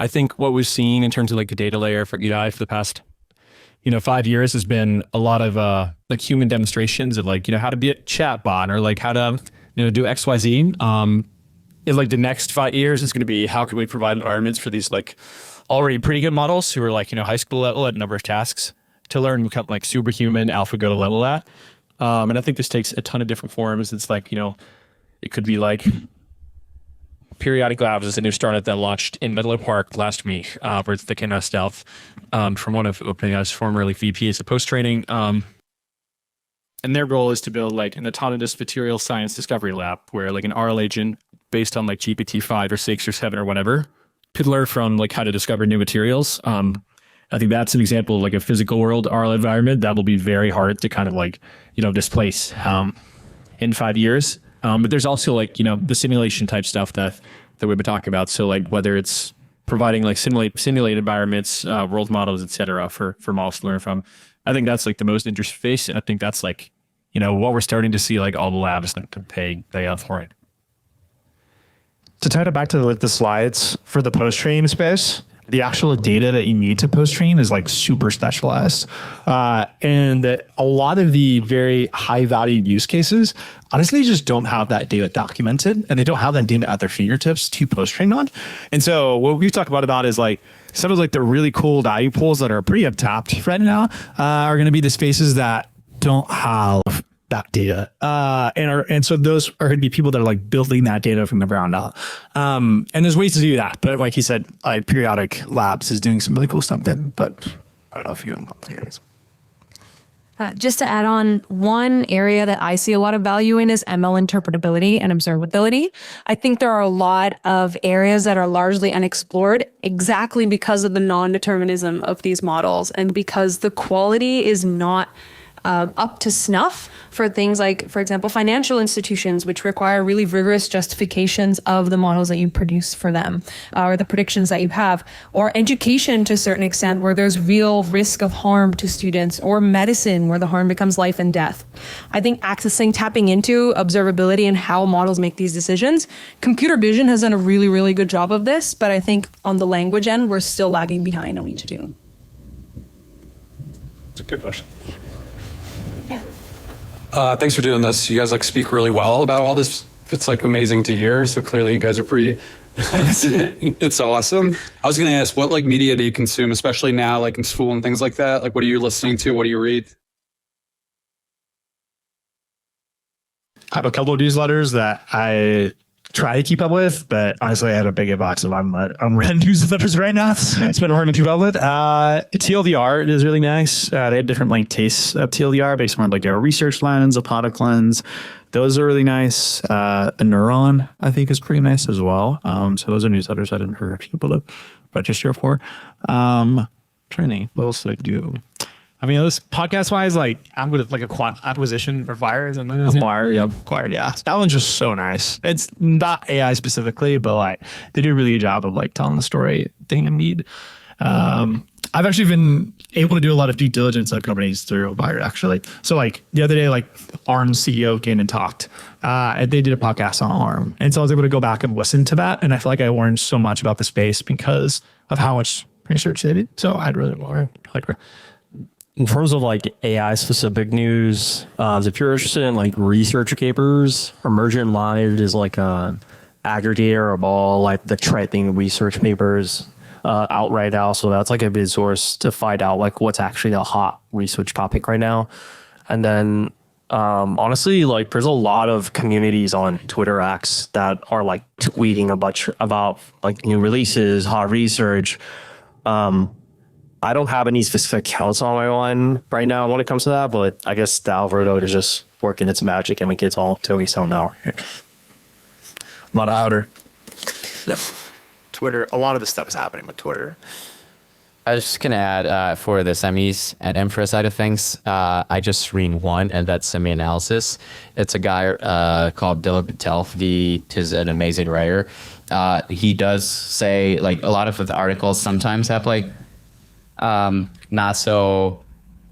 I think what we've seen in terms of like the data layer for AI for the past 5 years has been a lot of like human demonstrations of like, how to be a chatbot or like how to, do XYZ. In like the next 5 years, it's going to be how can we provide environments for these like already pretty good models who are like, high school level at a number of tasks to learn and become like superhuman AlphaGo level at. And I think this takes a ton of different forms. It's like, it could be like Periodic Labs is a new startup that launched in Menlo Park last week, where it's the kind of stuff from one of OpenAI's formerly VPs of post-training. And their goal is to build like an autonomous material science discovery lab where like an RL agent based on like GPT-5 or 6 or 7 or whatever could learn from like how to discover new materials. I think that's an example of like a physical world RL environment that will be very hard to kind of like, displace in 5 years. But there's also like, the simulation type stuff that we've been talking about. So like whether it's providing like simulate environments, world models, et cetera, for models to learn from. I think that's like the most interface. And I think that's like, what we're starting to see like all the labs like to pay off for it. To tie it back to the slides for the post-train space, the actual data that you need to post-train is like super specialized. And a lot of the very high value use cases, honestly, just don't have that data documented and they don't have that data at their fingertips to post-train on. And so what we've talked about is like some of like the really cool value pools that are pretty untapped right now are going to be the spaces that don't have that data. And so those are going to be people that are like building that data from the ground up. And there's ways to do that. But like he said, like Periodic Labs is doing some really cool stuff there, but I don't know if you know areas. Just to add on, one area that I see a lot of value in is ML interpretability and observability. I think there are a lot of areas that are largely unexplored exactly because of the non-determinism of these models and because the quality is not up to snuff for things like, for example, financial institutions, which require really rigorous justifications of the models that you produce for them or the predictions that you have, or education to a certain extent where there's real risk of harm to students, or medicine where the harm becomes life and death. I think tapping into observability and how models make these decisions, computer vision has done a really, really good job of this, but I think on the language end, we're still lagging behind on what we need to do. It's a good question. Thanks for doing this. You guys like speak really well about all this. It's like amazing to hear. So clearly you guys are pretty, it's awesome. I was going to ask, what like media do you consume, especially now, like in school and things like that? Like, what are you listening to? What do you read? I have a couple of newsletters that I try to keep up with, but honestly, I had a big inbox of unread newsletters right now. It's been hard to keep up with. TLDR is really nice. They have different like tastes of TLDR based on like a research lens, a product lens. Those are really nice. A Neuron, I think, is pretty nice as well. So those are newsletters I didn't hear people to register for. Trying to think, what else did I do? I mean, this podcast wise, like I'm good at like acquisition for Fires and acquired. Yeah, that one's just so nice. It's not AI specifically, but like they do a really good job of like telling the story they need. I've actually been able to do a lot of due diligence on companies through Fire actually. So like the other day, like ARM's CEO came and talked, and they did a podcast on ARM, and so I was able to go back and listen to that, and I feel like I learned so much about the space because of how much research they did. So I'd really like. In terms of like AI specific news, if you're interested in like research papers, Emergent Live is like an aggregator of all like the trending research papers out right now. So that's like a good source to find out like what's actually a hot research topic right now. And then honestly, like there's a lot of communities on Twitter X that are like tweeting a bunch about like new releases, hot research. I don't have any specific accounts on my one right now when it comes to that, but I guess the algorithm is just working its magic and we get all to we sound now. A lot of outer. Twitter, a lot of the stuff is happening with Twitter. I was just going to add for the semis and infra side of things, I just screened one, and that's semi-analysis. It's a guy called Dilip Patel. He is an amazing writer. He does say, like, a lot of the articles sometimes have, like, not so,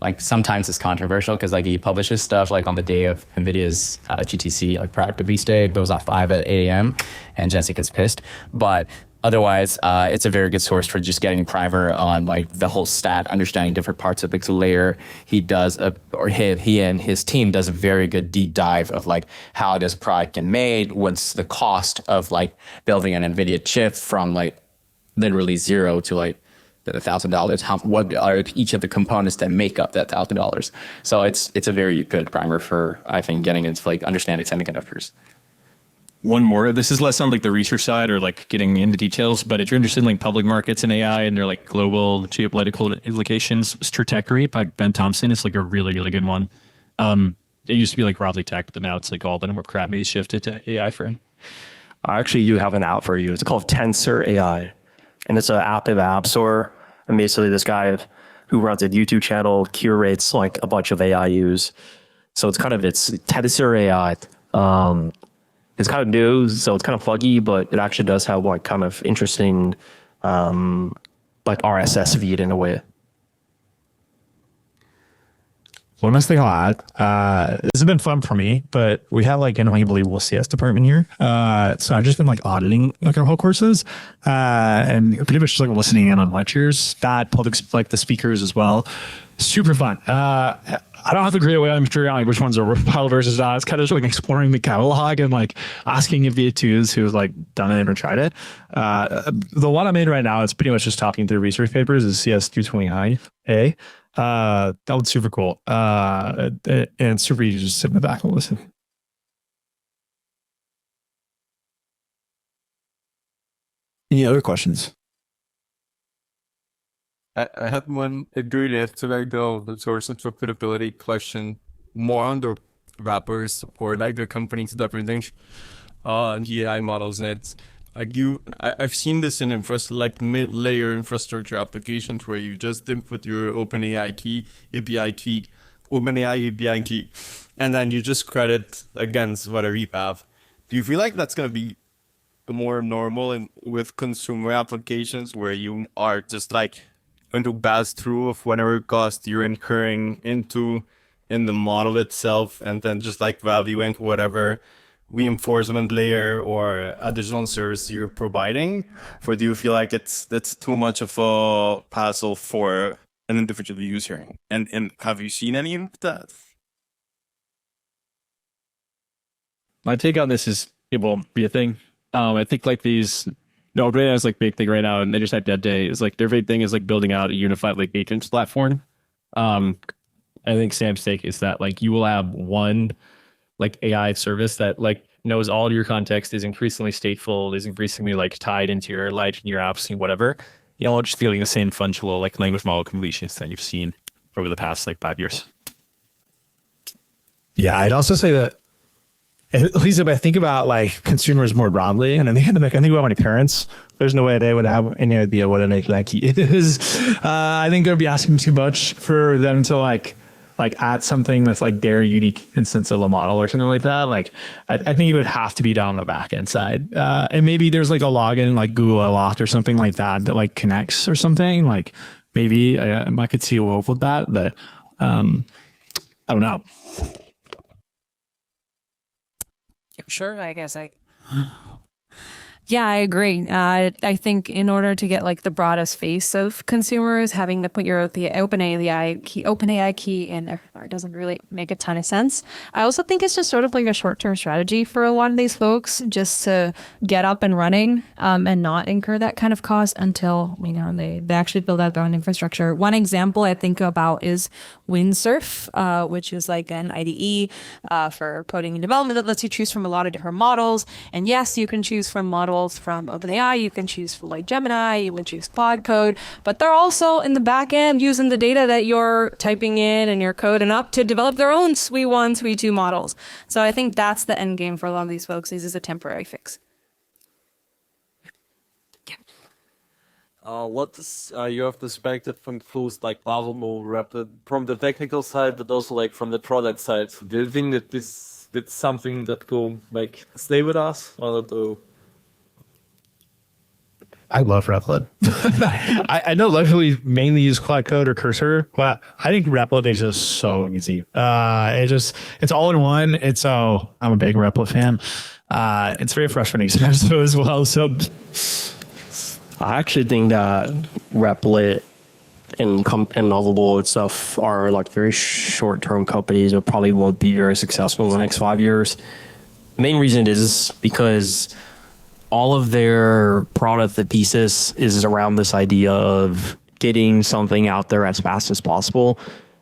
like, sometimes it's controversial because, like, he publishes stuff, like, on the day of NVIDIA's GTC, like, product release day. It goes off 5 at 8 a.m., and Jesse gets pissed. But Otherwise, it's a very good source for just getting a primer on like the whole stack, understanding different parts of pixel layer. He does, he and his team does a very good deep dive of like how this product get made, what's the cost of like building an NVIDIA chip from like literally zero to like $1,000. What are each of the components that make up that $1,000? So it's a very good primer for, I think, getting into like understanding semiconductors. One more. This is less on like the research side or like getting into details, but if you're interested in like public markets and AI and their like global geopolitical implications, Stratechery by Ben Thompson is like a really, really good one. It used to be like broadly tech, but now it's like all the more crap maybe shifted to AI for him. I actually do have an app for you. It's called Tensor AI, and it's an app in the App Store. And basically, this guy who runs a YouTube channel curates like a bunch of AIUs. So it's Tensor AI. It's kind of new, so it's kind of fuggy, but it actually does have like kind of interesting like RSS feed in a way. One last thing I'll add, this has been fun for me, but we have like an unbelievable CS department here. So I've just been like auditing like our whole courses and pretty much just like listening in on lectures, that public, like the speakers as well. Super fun. I don't have to agree with I'm figuring out like which ones are worthwhile versus not. It's kind of just like exploring the catalog and like asking V2s who's like done it and tried it. The one I'm in right now is pretty much just talking through research papers is CS 220A. That was super cool. And super easy to just sit in the back and listen. Any other questions? I had one agreed to like the source of profitability question more on the wrappers or like the companies that present the AI models. And it's like I've seen this in like mid-layer infrastructure applications where you just input your OpenAI key, API key, OpenAI API key, and then you just credit against whatever you have. Do you feel like that's going to be more normal with consumer applications where you are just like going to pass through of whatever cost you're incurring in the model itself, and then just like valuing whatever reinforcement layer or additional service you're providing? Or do you feel like that's too much of a hassle for an individual user? And have you seen any of that? My take on this is it won't be a thing. I think like these. No, OpenAI is like big thing right now, and they just had that day. Is like their big thing is like building out a unified like agents platform. I think Sam's take is that like you will have one like AI service that like knows all your context, is increasingly stateful, is increasingly like tied into your life and your apps and whatever. You know, just feeling the same fungible like language model completions that you've seen over the past like 5 years. Yeah, I'd also say that at least if I think about like consumers more broadly, and I think about my parents, there's no way they would have any idea what an API key is. I think they'd be asking too much for them to like add something that's like their unique instance of a model or something like that. Like I think it would have to be down on the back end side. And maybe there's like a login like Google Loft or something like that that like connects or something. Like maybe I could see a world with that, but I don't know. Sure, I guess yeah, I agree. I think in order to get like the broadest face of consumers, having to put your OpenAI key in everywhere doesn't really make a ton of sense. I also think it's just sort of like a short-term strategy for a lot of these folks just to get up and running and not incur that kind of cost until they actually build out their own infrastructure. One example I think about is Windsurf, which is like an IDE for coding and development that lets you choose from a lot of different models. And yes, you can choose from models from OpenAI, you can choose from like Gemini, you can choose Claude Code, but they're also in the back end using the data that you're typing in and you're coding up to develop their own SWE 1, SWE 2 models. So I think that's the end game for a lot of these folks. This is a temporary fix. What does your perspective includes like Plasmo Rapid from the technical side, but also like from the product side? Do you think that it's something that will like stay with us, or do? I love Replit. I know luckily mainly use Claude Code or Cursor, but I think Replit is just so easy. It's all in one. I'm a big Replit fan. It's very frustrating sometimes as well. So I actually think that Replit and Lovable and stuff are like very short-term companies that probably won't be very successful in the next 5 years. The main reason is because all of their product thesis is around this idea of getting something out there as fast as possible.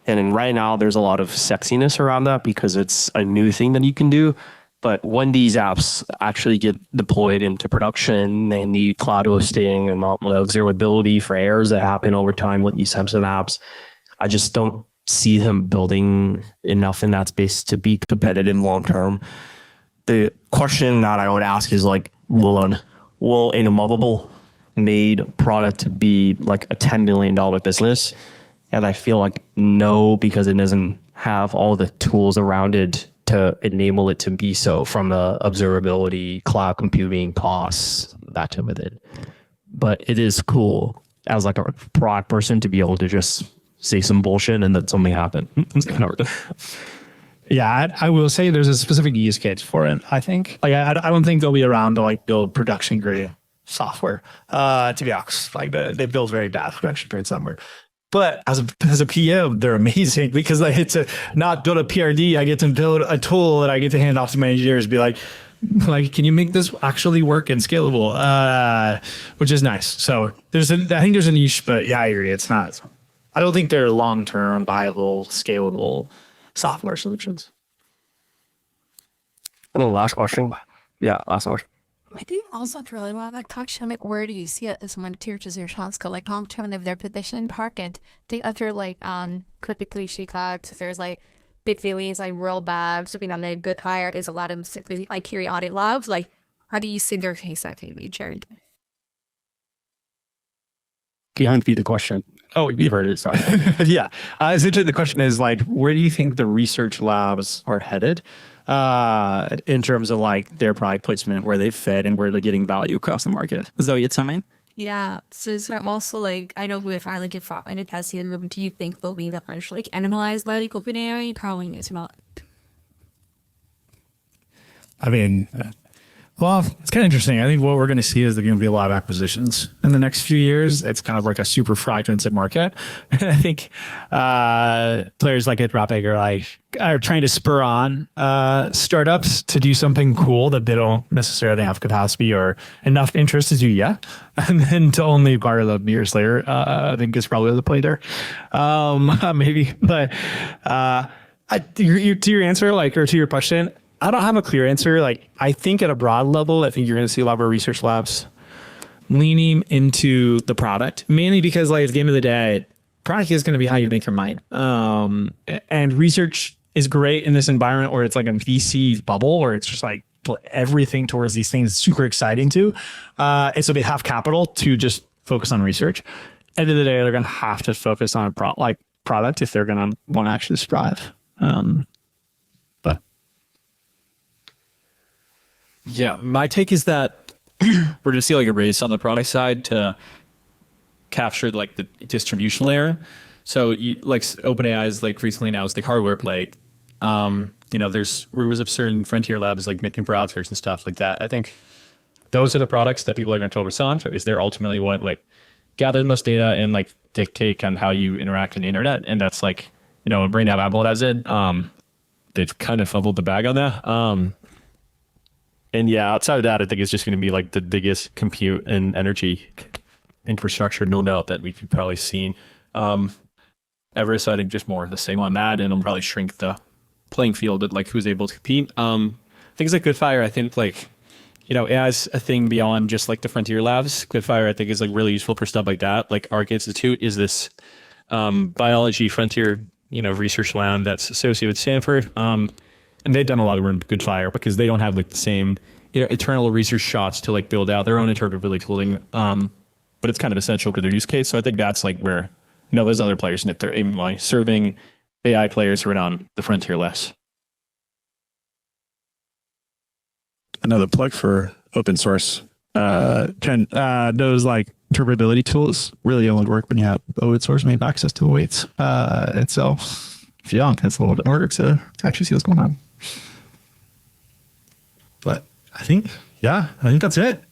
And then right now there's a lot of sexiness around that because it's a new thing that you can do. But when these apps actually get deployed into production, they need cloud hosting and observability for errors that happen over time with these types of apps. I just don't see them building enough in that space to be competitive long term. The question that I would ask is like, will a mobile made product be like a $10 million business? And I feel like no, because it doesn't have all the tools around it to enable it to be so, from the observability, cloud computing costs, that type of it. But it is cool as like a product person to be able to just say some bullshit and then something happen. Yeah, I will say there's a specific use case for it. I think like I don't think they'll be around to like build production grade software. To be honest, like they build very bad production grade software. But as a PM, they're amazing because I get to not build a PRD. I get to build a tool that I get to hand off to my engineers. Be like, can you make this actually work and scalable? Which is nice. So I think there's a niche, but yeah, I agree. It's not. I don't think they're long-term viable, scalable software solutions. And the last question. Yeah, last question. I think also to really well like talk to like where do you see it as one tier to zero chance go like long term if their position in market they other like typically she clouds there's like big feelings like real bad so being on a good hire is a lot of simply like periodic labs like how do you see their case activity Jared? Can you repeat the question? Oh, you've heard it. Sorry. Yeah. Essentially, the question is like, where do you think the research labs are headed in terms of like their product placement, where they fit, and where they're getting value across the market? Zoe, it's something. Yeah, so I'm also like I know if I like if I and testing do you think they'll be eventually like analyzed by like OpenAI? Probably it's not. I mean, well, it's kind of interesting. I think what we're going to see is there's going to be a lot of acquisitions in the next few years. It's kind of like a super fragmented market. And I think players like Anthropic are trying to spur on startups to do something cool that they don't necessarily have capacity or enough interest to do yet. And then to only acquire them years later, I think is probably the play there. Maybe. But to your answer, like, or to your question, I don't have a clear answer. Like, I think at a broad level, I think you're going to see a lot of our research labs leaning into the product, mainly because, like, at the end of the day, product is going to be how you make your mind. And research is great in this environment where it's like a VC bubble, where it's just like everything towards these things is super exciting too. And so they have capital to just focus on research. End of the day, they're going to have to focus on product if they're going to want to actually strive. Yeah, my take is that we're going to see like a race on the product side to capture like the distribution layer. So like OpenAI is like recently announced the hardware play. There's rumors of certain frontier labs like making browsers and stuff like that. I think those are the products that people are going to focus on. So is they're ultimately what like gather the most data and like dictate on how you interact on the internet. And that's like, right now Apple does it. They've kind of fumbled the bag on that. And yeah, outside of that, I think it's just going to be like the biggest compute and energy infrastructure, no doubt, that we've probably seen. Ever, so I think just more of the same on that, and it'll probably shrink the playing field at like who's able to compete. Things like Goodfire, I think like, as a thing beyond just like the frontier labs, Goodfire I think is like really useful for stuff like that. Like Arc Institute is this biology frontier, research lab that's associated with Stanford. And they've done a lot of work with Goodfire because they don't have like the same internal research shots to like build out their own interpretability tooling. But it's kind of essential to their use case. So I think that's like where there's other players and they're aiming like serving AI players who are on the frontier less. Another plug for open source. Those like interpretability tools really only work when you have open source made access to the weights. And so if you don't, it's a little bit harder to actually see what's going on. But I think that's it.